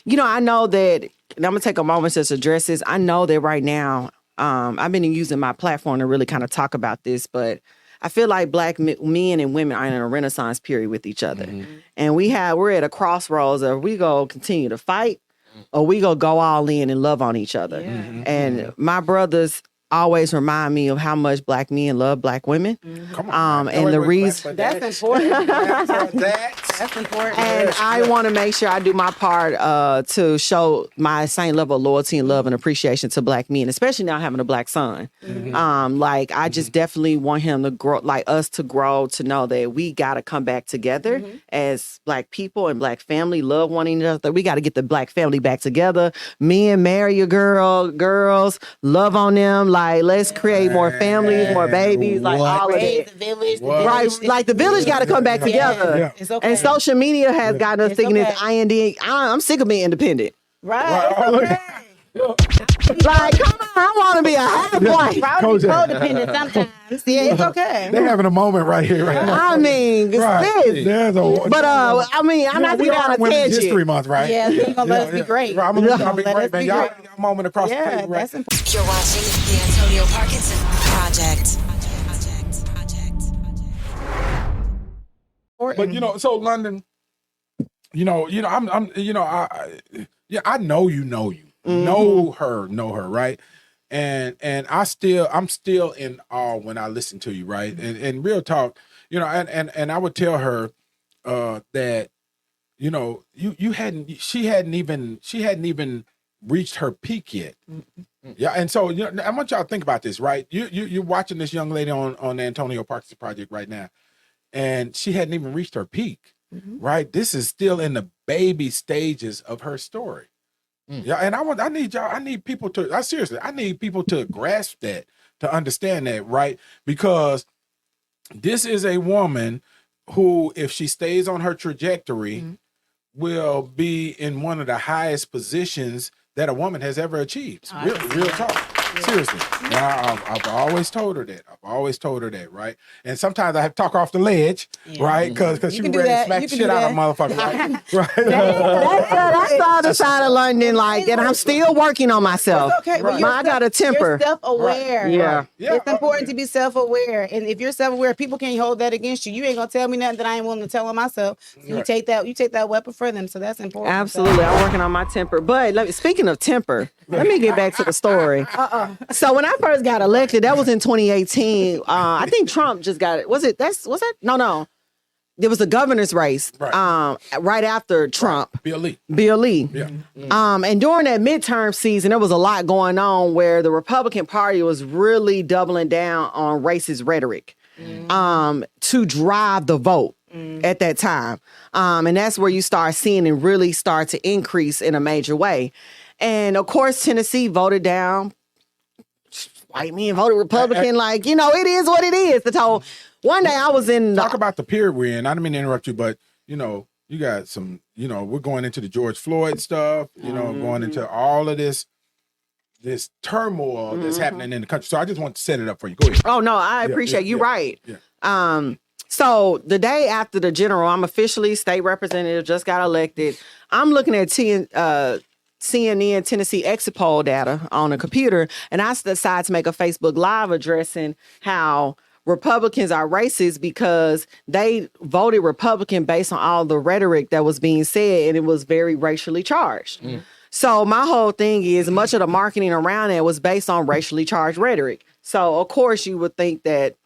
I know that, and I'm gonna take a moment to address this. I know that right now, I've been using my platform to really kind of talk about this, but I feel like black men and women are in a renaissance period with each other. And we're at a crossroads of we go continue to fight or we go all in and love on each other. And my brothers always remind me of how much black men love black women. Come on. And the reason That's important. That's important. and I want to make sure I do my part to show my same level of loyalty and love and appreciation to black men, especially now having a black son. I just definitely want him to grow, like us to grow, to know that we got to come back together as black people and black family, love one another. We got to get the black family back together. Men, marry your girls, love on them. Like, let's create more families, more babies, like all of Raise it. the village. Right, like the village got to come back together. It's okay. And social media has gotten us It's thinking okay. it's I'm sick of being independent. Right. Like, come on, I want to be a half-wife. Probably codependent sometimes. Yeah, it's okay. They're having a moment right here, right now. I mean, Right. There's a, but I'm not we going are on a Women's History tangent. Month, right? Yeah, you're gonna let us be great. Right, I'm gonna let y'all be Let great, us man. be Y'all great. got a moment across the Yeah, table, right? that's important. You're watching the Antonio Parkinson Project. But so London, I know you know her, right? And I'm still in awe when I listen to you, right? And real talk, and I would tell her that she hadn't even reached her peak yet. Yeah, and so I want y'all to think about this, right? You're watching this young lady on the Antonio Parkinson Project right now, and she hadn't even reached her peak, right? This is still in the baby stages of her story. Yeah, and I need people to grasp that, to understand that, right? Because this is a woman who, if she stays on her trajectory, will be in one of the highest positions that a woman has ever achieved. Real talk. Seriously. Now, I've always told her that. Right? And sometimes I have to talk off the ledge, right? Because she was ready to smack the shit out of a motherfucker, right? That's the other side of London, like, and I'm still working on myself. Okay, but I got a temper. You're self-aware. Right. Yeah. It's important to be self-aware. And if you're self-aware, people can't hold that against you. You ain't gonna tell me nothing that I ain't willing to tell on myself. So you take that weapon for them. So that's important. Absolutely. I'm working on my temper. But speaking of temper, let me get back to the story. So when I first got elected, that was in 2018. I think Trump just got it. Was it? No. There was a governor's race right after Trump. Bill Lee. Yeah. And during that midterm season, there was a lot going on where the Republican Party was really doubling down on racist rhetoric to drive the vote at that time. And that's where you start seeing it really start to increase in a major way. And of course, Tennessee voted down. White men voted Republican. It is what it is. So one day I was in talk about the period we're in. I didn't mean to interrupt you, but you got some. We're going into the George Floyd stuff. Going into all of this turmoil that's happening in the country. So I just want to set it up for you. Go ahead. Oh no, I appreciate you. Right. Yeah. So the day after the general, I'm officially state representative, just got elected. I'm looking at CNN Tennessee exit poll data on a computer, and I decide to make a Facebook Live addressing how Republicans are racist because they voted Republican based on all the rhetoric that was being said, and it was very racially charged. So my whole thing is much of the marketing around it was based on racially charged rhetoric. So of course you would think that,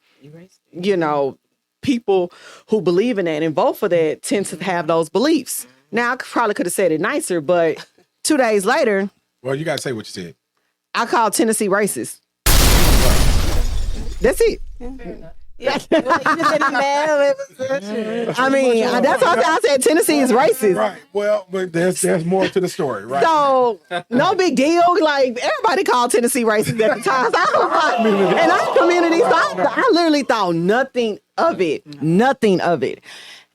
you know, people who believe in that and vote for that tend to have those beliefs. Now I probably could have said it nicer, but 2 days later, well, you got to say what you said. I called Tennessee racist. That's it. Yeah. I mean, that's why I said Tennessee is racist. Right. Well, but there's more to the story, right? So, no big deal. Like, everybody called Tennessee racist at the time. So and our community, so I literally thought nothing of it. Nothing of it.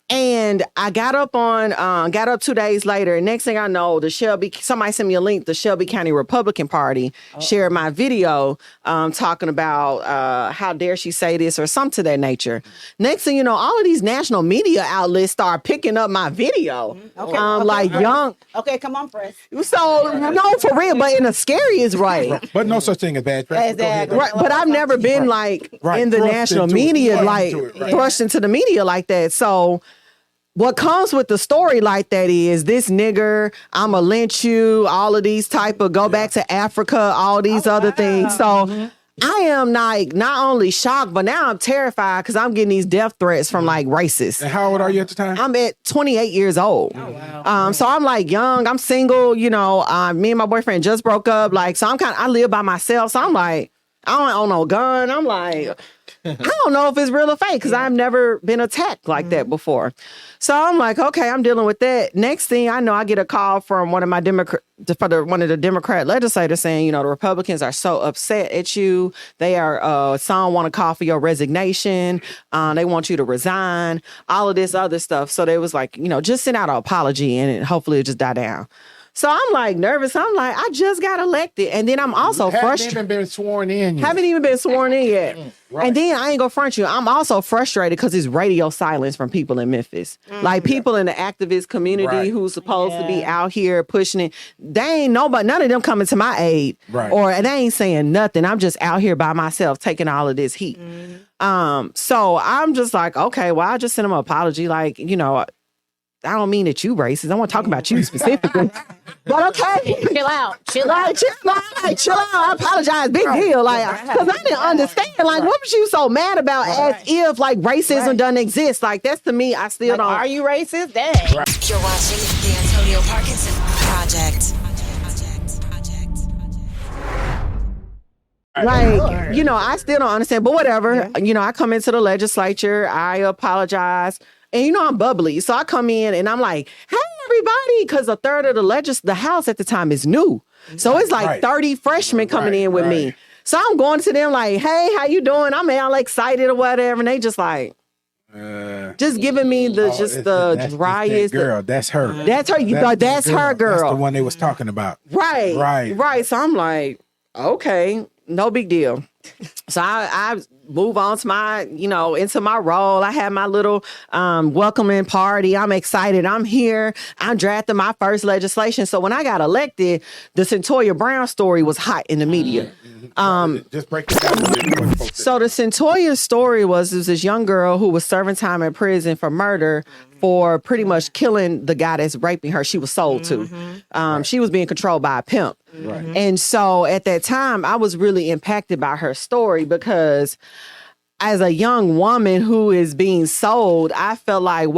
And I got up 2 days later. And next thing I know, somebody sent me a link. The Shelby County Republican Party shared my video talking about how dare she say this or something to that nature. Next thing you know, all of these national media outlets start picking up my video. Young. Okay, come on, press. So, no, for real, but in the scariest way. But no such thing as bad press. Exactly. Right, but I've never been in the national media, thrust into the media like that. So what comes with the story like that is this nigger, I'ma lynch you, all of these type of go back to Africa, all these other things. So I am not only shocked, but now I'm terrified because I'm getting these death threats from like racists. And how old are you at the time? I'm at 28 years old. Oh, wow. So I'm like young, I'm single, you know, me and my boyfriend just broke up. Like, so I live by myself. So I'm like, I don't own no gun. I'm like, I don't know if it's real or fake because I've never been attacked like that before. So I'm like, okay, I'm dealing with that. Next thing I know, I get a call from one of my one of the Democrat legislators saying, you know, the Republicans are so upset at you. They are, some want to call for your resignation. They want you to resign, all of this other stuff. So they was like, you know, just send out an apology and hopefully it'll just die down. So I'm like nervous. I'm like, I just got elected. And then I'm also frustrated. Haven't even been sworn in yet. Haven't even been sworn in yet. Right. And then I ain't gonna front you. I'm also frustrated because it's radio silence from people in Memphis. Like people in the activist community who's supposed to be out here pushing it. They ain't nobody, none of them coming to my aid. Right. Or they ain't saying nothing. I'm just out here by myself taking all of this heat. So I'm just like, okay, well, I'll just send them an apology. Like, you know, I don't mean that you racist. I want to talk about you specifically. But okay. Chill out. Chill out. I apologize. Big deal. Like, because I didn't understand. Like, what was you so mad about as if, like, racism doesn't exist? Like, that's to me, I still don't. Are you racist? Dang. You're watching the Antonio Parkinson Project. Like, you know, I still don't understand. But whatever. You know, I come into the legislature. I apologize. And you know I'm bubbly, so I come in and I'm like, "Hey, everybody!" Because a third of the House at the time is new, so it's like 30 freshmen coming in with me. So I'm going to them like, "Hey, how you doing?" I'm all excited or whatever, and they just like, just giving me the driest. That girl, that's her. That's her. That's her girl. That's the one they was talking about. Right. So I'm like, okay, no big deal. So I move on to my, you know, into my role. I had my little welcoming party. I'm excited. I'm here. I'm drafting my first legislation. So when I got elected, the Centoya Brown story was hot in the media. Just break it down. So the Centoya story was this young girl who was serving time in prison for murder for pretty much killing the guy that's raping her. She was sold to. She was being controlled by a pimp. And so at that time, I was really impacted by her story because as a young woman who is being sold, I felt like,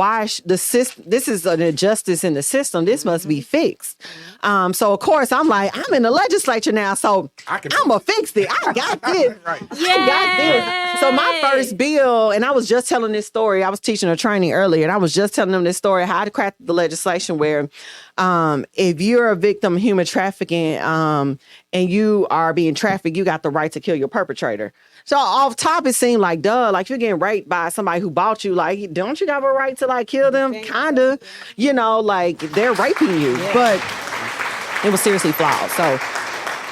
this is an injustice in the system. This must be fixed. So of course I'm like, I'm in the legislature now, so I'm gonna fix it. I got this. I got this. So my first bill, and I was just telling this story. I was teaching a training earlier, and I was just telling them this story, how I crafted the legislation where if you're a victim of human trafficking and you are being trafficked, you got the right to kill your perpetrator. So off top, it seemed like, duh, like you're getting raped by somebody who bought you. Like, don't you have a right to like kill them? Kinda, you know, like they're raping you. But it was seriously flawed. So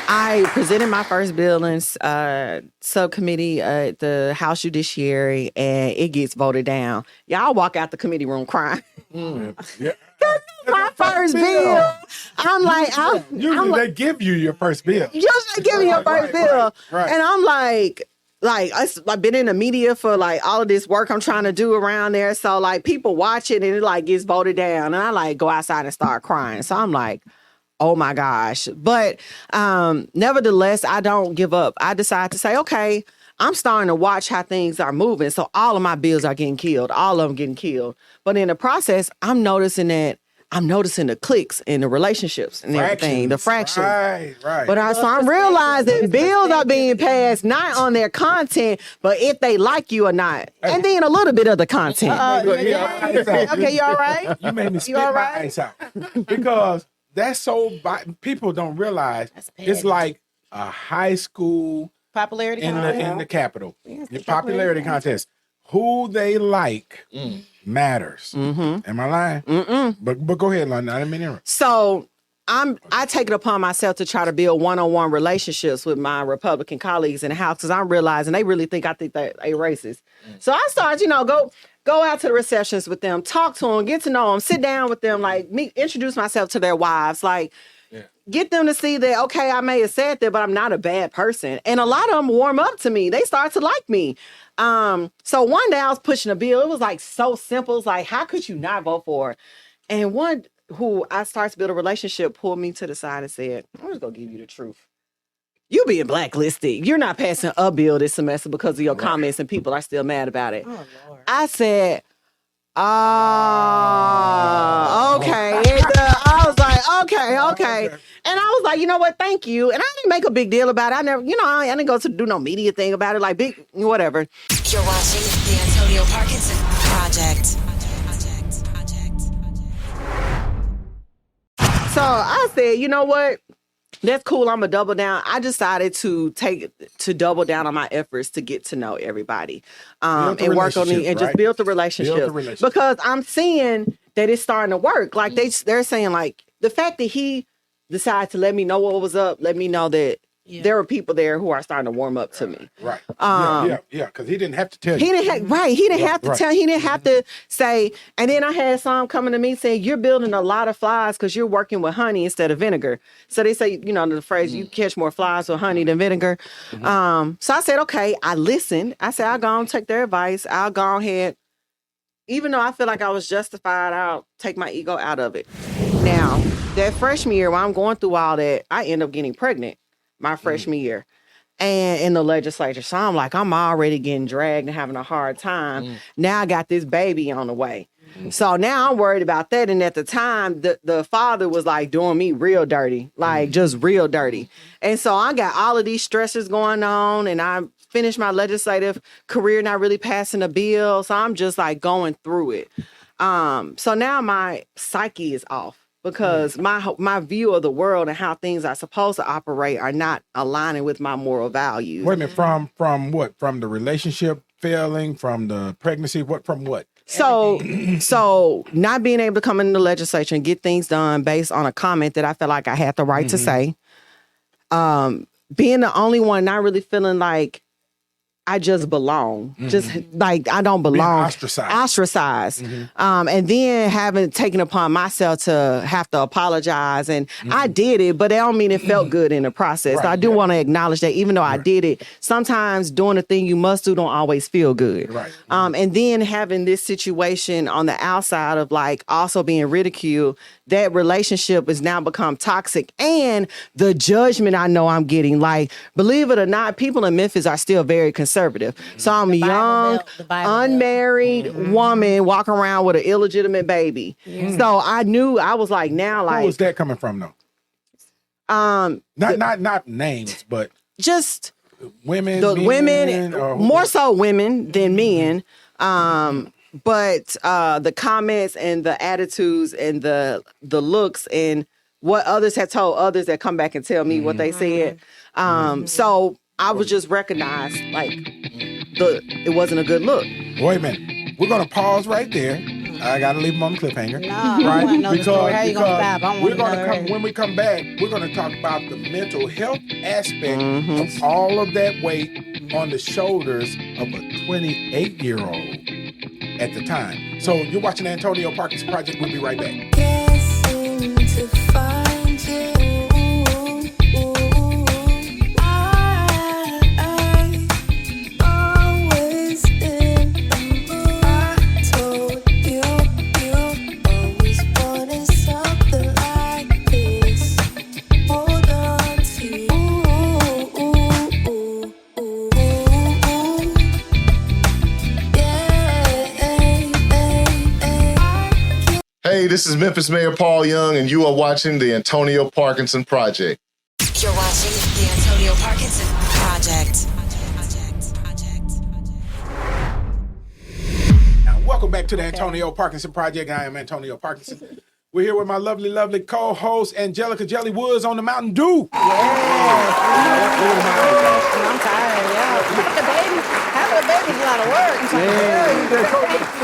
I presented my first bill in subcommittee at the House Judiciary, and it gets voted down. Y'all walk out the committee room crying. Yeah. My first bill. I'm like, Usually they give you your first bill. Just give me your first bill. Right. And I'm like I've been in the media for like all of this work I'm trying to do around there. So like people watch it and it like gets voted down. And I like go outside and start crying. So I'm like, oh my gosh. But nevertheless, I don't give up. I decide to say, okay, I'm starting to watch how things are moving. So all of my bills are getting killed. All of them getting killed. But in the process, I'm noticing the clicks and the relationships and everything, the fractions. Right. But I'm realizing bills are being passed not on their content, but if they like you or not. And then a little bit of the content. Okay, you all right? You made me spit my ice out. Because that's so, people don't realize it's like a high school Popularity in contest. the Capitol. Yes, Your popularity contest. Who they like matters. Am I lying? But go ahead, London. I didn't mean to interrupt. So I take it upon myself to try to build one-on-one relationships with my Republican colleagues in the House because I'm realizing they really think I think they're racist. So I start, go out to the receptions with them, talk to them, get to know them, sit down with them, introduce myself to their wives, get them to see that, okay, I may have said that, but I'm not a bad person. And a lot of them warm up to me. They start to like me. So one day I was pushing a bill. It was like so simple. It's like, how could you not vote for it? And one who I started to build a relationship pulled me to the side and said, I'm just going to give you the truth. You being blacklisted. You're not passing a bill this semester because of your comments and people are still mad about it. Oh, Lord. I said, okay. I was like, okay. And I was like, you know what? Thank you. And I didn't make a big deal about it. I never, I didn't go to do no media thing about it, like big, whatever. You're watching the Antonio Parkinson Project. So I said, you know what? That's cool. I'm gonna double down. I decided to double down on my efforts to get to know everybody, and work on it and just build the relationship. Because I'm seeing that it's starting to work. Like they're saying, like the fact that he decided to let me know what was up, let me know that there were people there who are starting to warm up to me. Right. Because he didn't have to tell you. He didn't have to tell. He didn't have to say. And then I had some coming to me saying, "You're building a lot of flies because you're working with honey instead of vinegar." So they say, the phrase, "You catch more flies with honey than vinegar." So I said, "Okay." I listened. I said, "I'll go and take their advice. I'll go ahead." Even though I feel like I was justified, I'll take my ego out of it. Now, that freshman year, while I'm going through all that, I end up getting pregnant. My freshman year and in the legislature. So I'm like, I'm already getting dragged and having a hard time. Now I got this baby on the way. So now I'm worried about that. And at the time, the father was like doing me real dirty, like just real dirty. And so I got all of these stressors going on and I finished my legislative career, not really passing a bill. So I'm just like going through it. So now my psyche is off. Because my view of the world and how things are supposed to operate are not aligning with my moral values. Wait a minute, from what? From the relationship failing, from the pregnancy, from what? So not being able to come in the legislature and get things done based on a comment that I felt like I had the right to say. Being the only one not really feeling like I just belong. Just like I don't belong. Ostracized. And then having taken upon myself to have to apologize. And I did it, but that don't mean it felt good in the process. So I do want to acknowledge that even though I did it, sometimes doing the thing you must do don't always feel good. And then having this situation on the outside of like also being ridiculed, that relationship has now become toxic. And the judgment I know I'm getting, like, believe it or not, people in Memphis are still very conservative. So I'm a young, unmarried woman walking around with an illegitimate baby. So I knew, I was like, now, like, who was that coming from, though? Not names, but just women. More so women than men. But the comments and the attitudes and the looks and what others had told others that come back and tell me what they said. So I was just recognized like it wasn't a good look. Wait a minute. We're going to pause right there. I gotta leave them on the cliffhanger. No, I want to know the story. How you gonna stop? I we're want gonna to come when we come back. We're gonna talk about the mental health aspect of all of that weight on the shoulders of a 28-year-old at the time. So you're watching the Antonio Parkinson Project. We'll be right back. Guessing to find you. Hey, this is Memphis Mayor Paul Young, and you are watching the Antonio Parkinson Project. You're watching the Antonio Parkinson Project. Now, welcome back to the Antonio Parkinson Project. I am Antonio Parkinson. We're here with my lovely, lovely co-host, Angelica Jelly Woods on the Mountain Dew. I'm tired. Yeah, having a baby's a lot of work. Thank you.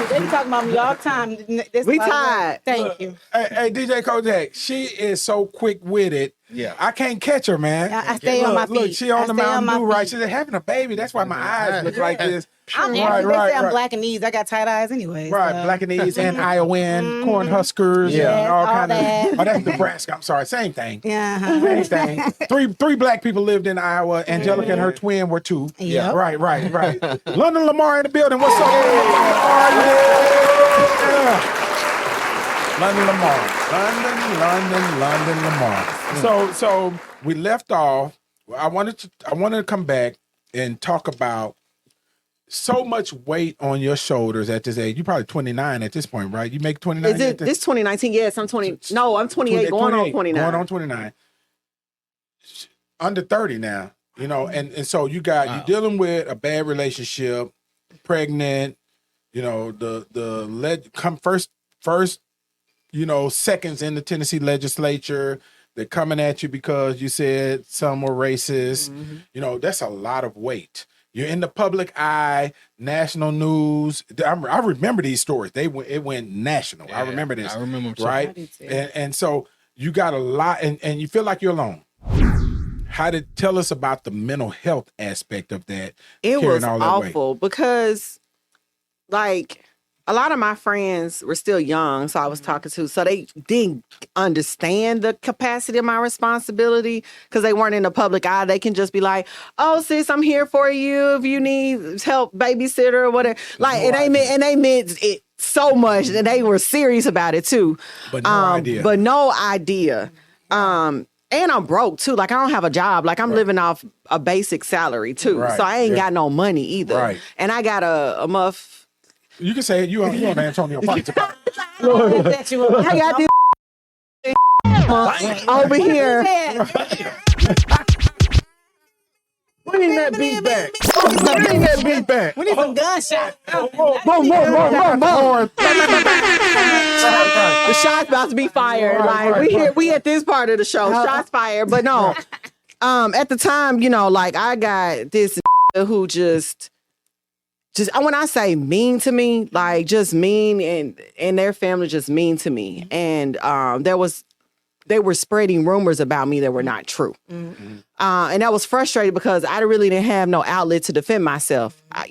They be talking about me all the time. We tired. Thank you. Hey, DJ Kodak, she is so quick-witted. Yeah. I can't catch her, man. I stay on my feet. Look, she on the I stay on Mountain my Dew, right? feet. She's having a baby. That's why my eyes look like this. I'm Right, they say I'm right. black and knees. I got tight eyes anyway. Right, so. black and East and Iowan, corn huskers, Yeah, and all all kind that. of. Oh, that's Nebraska. I'm sorry, same thing. Yeah. Same thing. Three black people lived in Iowa. Angelica and her twin were two. Yep. Right. London Lamar in the building. What's up, London Lamar? London Lamar. So we left off. I wanted to come back and talk about so much weight on your shoulders at this age. You're probably 29 at this point, right? You make 29. Is it this 2019? Yes, I'm 20. No, I'm 28, going on 29. Going on 29. Under 30 now, you know, and so you're dealing with a bad relationship, pregnant, you know, first, you know, seconds in the Tennessee legislature. They're coming at you because you said some were racist. Mm-hmm. You know, that's a lot of weight. You're in the public eye, national news. I remember these stories. It went national. Yeah, I remember this. I remember them too. Right? I do too. And so you got a lot, and you feel like you're alone. Tell us about the mental health aspect of that. It carrying was all that awful because, like, a lot of my friends were still young, so I was talking to, so they didn't understand the capacity of my responsibility because they weren't in the public eye. They can just be like, "Oh, sis, I'm here for you if you need help, babysitter or whatever." Like, they meant it so much, and they were serious about it too. But no idea. And I'm broke too. Like, I don't have a job. Like, I'm living off a basic salary too. Right. So I ain't got no money either. Right. And I got a muff. You can say it. You on Antonio Parkinson. I got this over here. Bring that beat back. Bring that beat back. We need some gunshots. Boom. The shot's about to be fired. We at this part of the show. Shots fired. But no. At the time, you know, like, I got this who just when I say mean to me, like, just mean, and their family just mean to me. And they were spreading rumors about me that were not true. Mm-hmm. And I was frustrated because I really didn't have no outlet to defend myself. I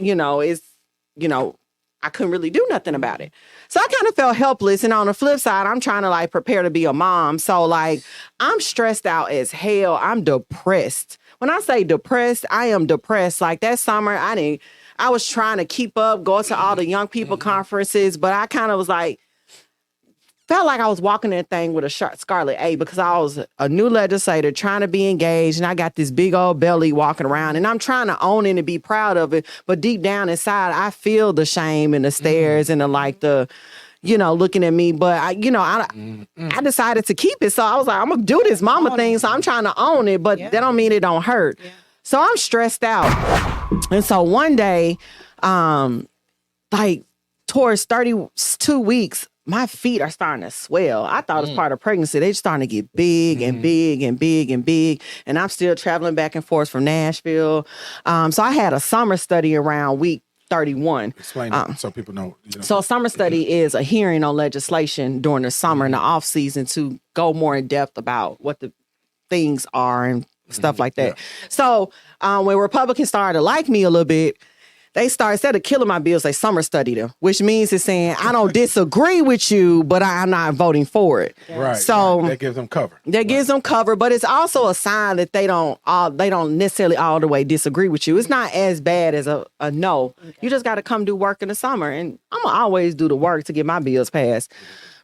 couldn't really do nothing about it. So I kind of felt helpless. And on the flip side, I'm trying to, like, prepare to be a mom. So, like, I'm stressed out as hell. I'm depressed. When I say depressed, I am depressed. Like, that summer, I was trying to keep up, go to all the young people conferences, but I kind of was like, felt like I was walking that thing with a scarlet A because I was a new legislator trying to be engaged, and I got this big old belly walking around, and I'm trying to own it and be proud of it. But deep down inside, I feel the shame and the stares and the looking at me. But I decided to keep it. So I was like, I'm going to do this mama thing. So I'm trying to own it, but that don't mean it don't hurt. Yeah. So I'm stressed out. And so one day, like, towards 32 weeks, my feet are starting to swell. I thought it was part of pregnancy. They just starting to get big and big and big and big. And I'm still traveling back and forth from Nashville. So I had a summer study around week 31. Explain that so people know. So a summer study is a hearing on legislation during the summer and the off season to go more in depth about what the things are and stuff like that. Yeah. So when Republicans started to like me a little bit, they started, instead of killing my bills, they summer studied them, which means it's saying, I don't disagree with you, but I'm not voting for it. Right. So that gives them cover. That gives them cover, but it's also a sign that they don't necessarily all the way disagree with you. It's not as bad as a no. Okay. You just got to come do work in the summer, and I'm going to always do the work to get my bills passed.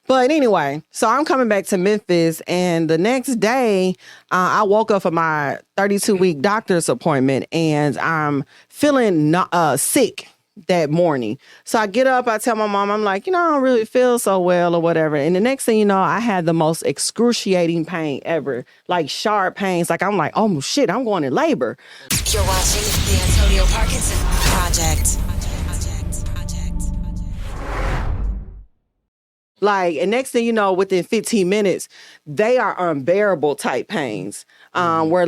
But anyway, so I'm coming back to Memphis, and the next day, I woke up for my 32-week doctor's appointment, and I'm feeling sick that morning. So I get up, I tell my mom, I'm like, I don't really feel so well or whatever. And the next thing you know, I had the most excruciating pain ever, like sharp pains. Like I'm like, oh shit, I'm going in labor. You're watching the Antonio Parkinson Project. Like, and next thing you know, within 15 minutes, they are unbearable type pains. Where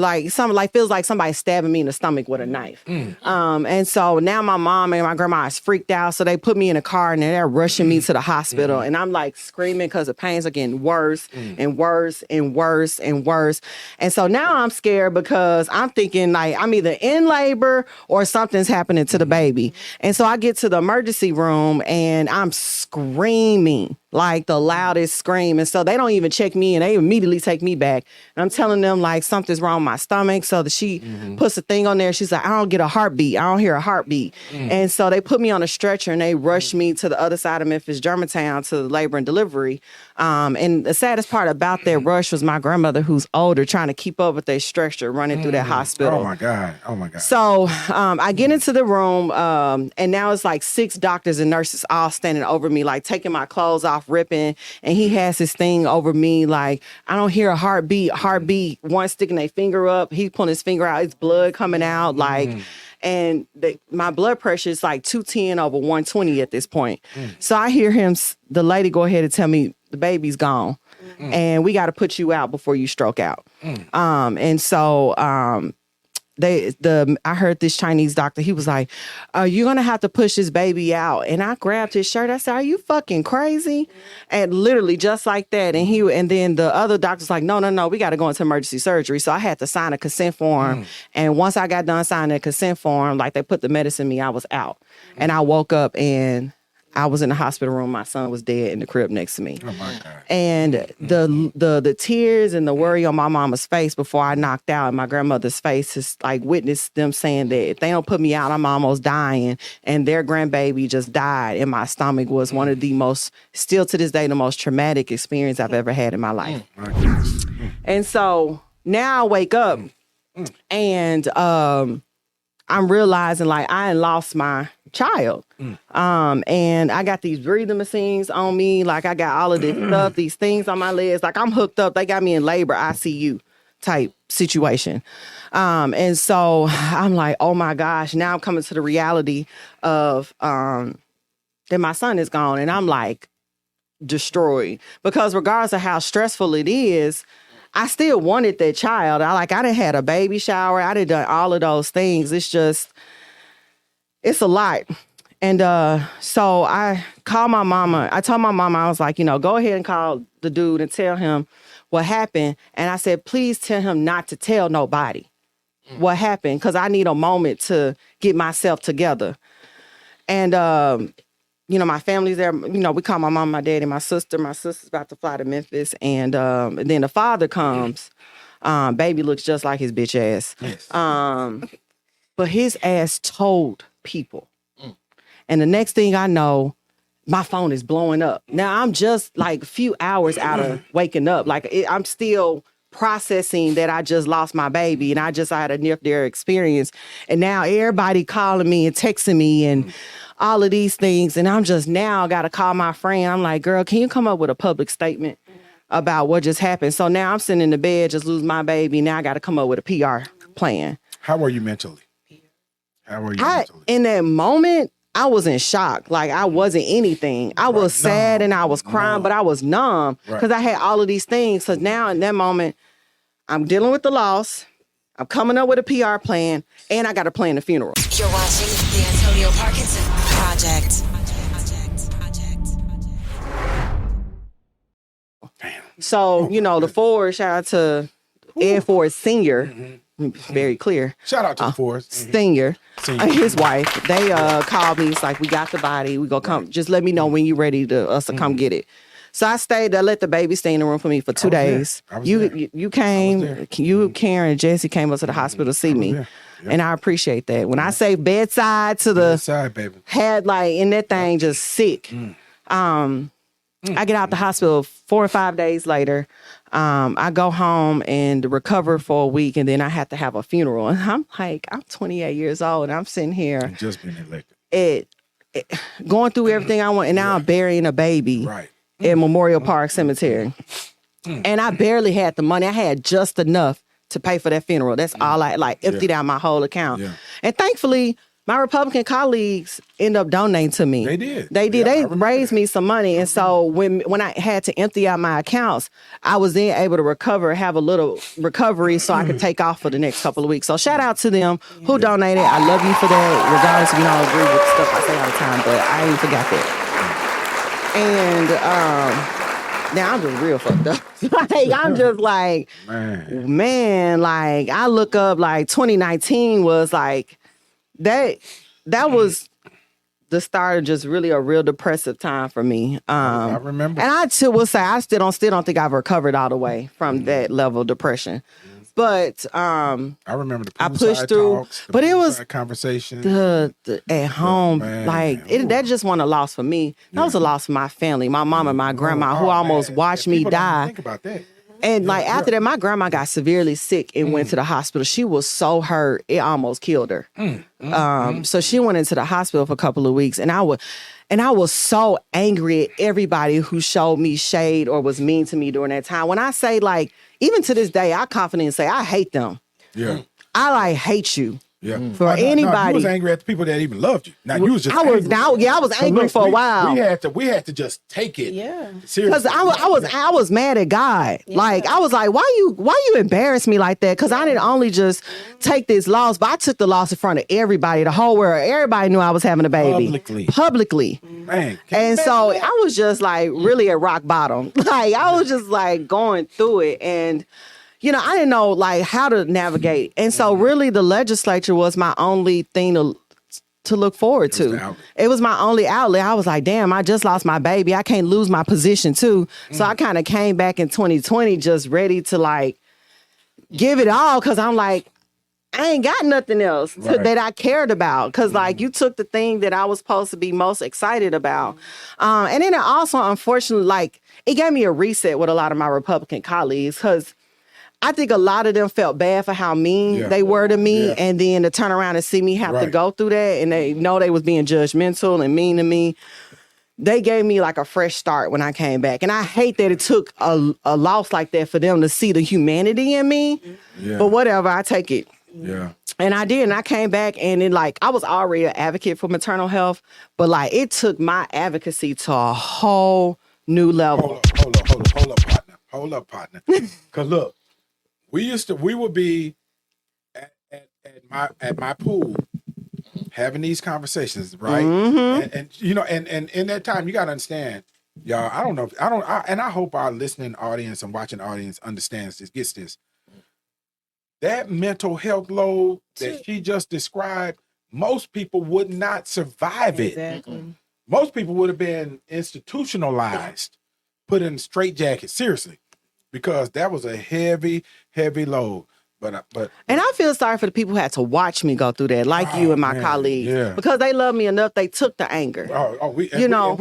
feels like somebody stabbing me in the stomach with a knife. And so now my mom and my grandma is freaked out. So they put me in a car and they're rushing me to the hospital. And I'm like screaming because the pains are getting worse and worse and worse and worse. And so now I'm scared because I'm thinking like I'm either in labor or something's happening to the baby. And so I get to the emergency room and I'm screaming, like the loudest scream. And so they don't even check me and they immediately take me back. And I'm telling them like something's wrong with my stomach. So that she puts a thing on there. She's like, I don't get a heartbeat. I don't hear a heartbeat. And so they put me on a stretcher and they rushed me to the other side of Memphis, Germantown, to labor and delivery. And the saddest part about that rush was my grandmother, who's older, trying to keep up with that stretcher running through that hospital. Oh my God. So I get into the room and now it's like 6 doctors and nurses all standing over me, like taking my clothes off, ripping. And he has his thing over me, like, I don't hear a heartbeat. One sticking their finger up. He's pulling his finger out. It's blood coming out. Like, and my blood pressure is like 210/120 at this point. So I hear the lady go ahead and tell me the baby's gone and we got to put you out before you stroke out. And so, I heard this Chinese doctor, he was like, you're going to have to push this baby out. And I grabbed his shirt. I said, are you fucking crazy? And literally just like that. And then the other doctor's like, no, we got to go into emergency surgery. So I had to sign a consent form. And once I got done signing a consent form, like they put the medicine in me, I was out. And I woke up and I was in the hospital room. My son was dead in the crib next to me. Oh my God. And the tears and the worry on my mama's face before I knocked out, and my grandmother's face is like witnessed them saying that if they don't put me out, I'm almost dying. And their grandbaby just died in my stomach was one of the most, still to this day, the most traumatic experience I've ever had in my life. And so now I wake up and I'm realizing like I lost my child. And I got these breathing machines on me. Like I got all of this stuff, these things on my legs. Like I'm hooked up. They got me in labor ICU type situation. And so I'm like, oh my gosh, now I'm coming to the reality of that my son is gone. And I'm like destroyed because regardless of how stressful it is, I still wanted that child. I done had a baby shower. I done all of those things. It's a lot. And so I called my mama. I told my mama, I was like, go ahead and call the dude and tell him what happened. And I said, please tell him not to tell nobody what happened because I need a moment to get myself together. And, my family's there. We call my mom, my dad, and my sister. My sister's about to fly to Memphis. And then the father comes. Baby looks just like his bitch ass. Yes. But his ass told people. And the next thing I know, my phone is blowing up. Now I'm just like a few hours out of waking up. I'm still processing that I just lost my baby and I had a near-death experience. And now everybody calling me and texting me and all of these things. And I'm just now got to call my friend. I'm like, girl, can you come up with a public statement about what just happened? So now I'm sitting in the bed, just lose my baby. Now I got to come up with a PR plan. How were you mentally? In that moment, I was in shock. Like I wasn't anything. I was sad and I was crying, but I was numb because I had all of these things. So now in that moment, I'm dealing with the loss. I'm coming up with a PR plan, and I got to plan the funeral. You're watching the Antonio Parkinson Project. So, the Ford, shout out to Ed Ford Sr., very clear. Shout out to the Forest. Senior, his wife, they called me. It's like, we got the body. We gonna come. Just let me know when you ready to come get it. So I stayed there, let the baby stay in the room for me for 2 days. You came, Karen, and Jesse came up to the hospital to see me. And I appreciate that. When I say bedside to the bedside, baby. Had and that thing just sick. I get out the hospital 4 or 5 days later. I go home and recover for a week, and then I have to have a funeral. And I'm 28 years old, and I'm sitting here. And just been elected. Going through everything I want, and now I'm burying a baby at Memorial Park Cemetery. And I barely had the money. I had just enough to pay for that funeral. That's all I emptied out my whole account. And thankfully, my Republican colleagues end up donating to me. They did. They raised me some money. And so when I had to empty out my accounts, I was then able to have a little recovery so I could take off for the next couple of weeks. So shout out to them who donated. I love you for that, regardless if you don't agree with stuff I say all the time, but I ain't forgot that. And now I'm just real fucked up. I'm just man, I look up 2019 was that was the start of just really a real depressive time for me. I remember. And I will say I still don't think I've recovered all the way from that level of depression. But I remember the I pushed through, talks, but it was conversation the at home, that just wasn't a loss for me. That was a loss for my family, my mom and my grandma, who almost watched me die. Think about that. And after that, my grandma got severely sick and went to the hospital. She was so hurt, it almost killed her. So she went into the hospital for a couple of weeks, and I was so angry at everybody who showed me shade or was mean to me during that time. When I say even to this day, I confidently say I hate them. Yeah, I hate you. Yeah, for anybody. You was angry at the people that even loved you. Now you was just. I was angry for a while. We had to just take it. Yeah, seriously. Because I was mad at God. Yeah. I was like, why you embarrass me like that? Because I didn't only just take this loss, but I took the loss in front of everybody, the whole world. Everybody knew I was having a baby publicly. Man, and so I was just really at rock bottom. I was just going through it, and I didn't know how to navigate. And so really the legislature was my only thing to look forward to. It was my only outlet. I was like, damn, I just lost my baby. I can't lose my position too. So I kind of came back in 2020 just ready to give it all, because I'm I ain't got nothing else that I cared about. Because you took the thing that I was supposed to be most excited about. And then it also, unfortunately, it gave me a reset with a lot of my Republican colleagues, because I think a lot of them felt bad for how mean they were to me. And then to turn around and see me have to go through that, and they know they was being judgmental and mean to me. They gave me a fresh start when I came back. And I hate that it took a loss like that for them to see the humanity in me. Yeah. But whatever, I take it. Yeah. And I did, and I came back, and then I was already an advocate for maternal health, but it took my advocacy to a whole new level. Hold up, partner. Because look, we would be at my pool having these conversations, right? Mm-hmm. And in that time, you gotta understand, y'all. I hope our listening audience and watching audience understands this, gets this. That mental health load that she just described, most people would not survive it. Exactly. Most people would have been institutionalized, put in straitjackets, seriously, because that was a heavy, heavy load. And I feel sorry for the people who had to watch me go through that, you and my colleagues, because they love me enough. They took the anger. We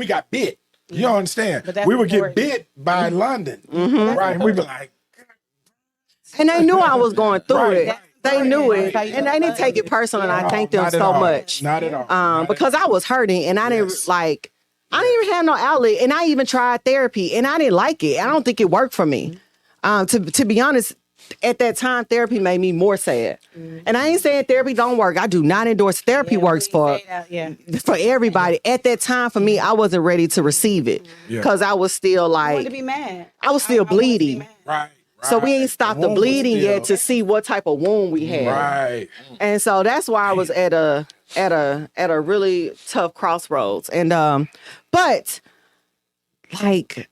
got bit. You don't understand. We would get bit by London, right? And we'd be like, and they knew I was going through it. They knew it, and they didn't take it personal. And I thank them so much. Not at all. Because I was hurting, and I didn't I didn't even have no outlet, and I even tried therapy, and I didn't like it. I don't think it worked for me. To be honest, at that time, therapy made me more sad. And I ain't saying therapy don't work. I do not endorse therapy works for everybody. At that time, for me, I wasn't ready to receive it because I was still I wanted to be mad. I was still bleeding. So we ain't stopped the wound was bleeding still- yet to see what type of wound we had. Right. And so that's why I was at a really tough crossroads. And but like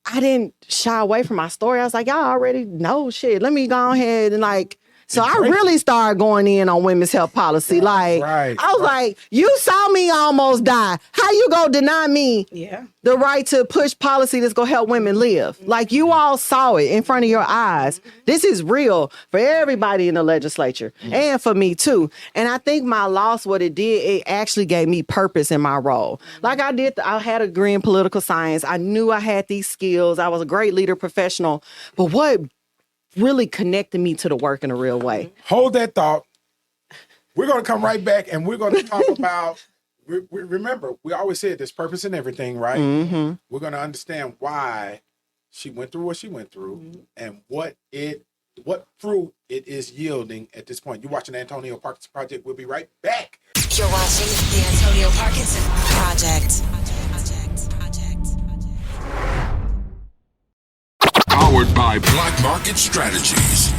I didn't shy away from my story. I was like, y'all already know shit. Let me go ahead and like. So I really started going in on women's health policy. I was like, you saw me almost die. How you gonna deny me the right to push policy that's gonna help women live? Like you all saw it in front of your eyes. This is real for everybody in the legislature and for me too. And I think my loss, what it did, it actually gave me purpose in my role. Like I had a degree in political science. I knew I had these skills. I was a great leader professional. But what really connected me to the work in a real way. Hold that thought. We're going to come right back and we're going to talk about, remember, we always said there's purpose in everything, right? Mm-hmm. We're going to understand why she went through what she went through and what fruit it is yielding at this point. You're watching the Antonio Parkinson Project. We'll be right back. You're watching the Antonio Parkinson Project. Powered by Black Market Strategies.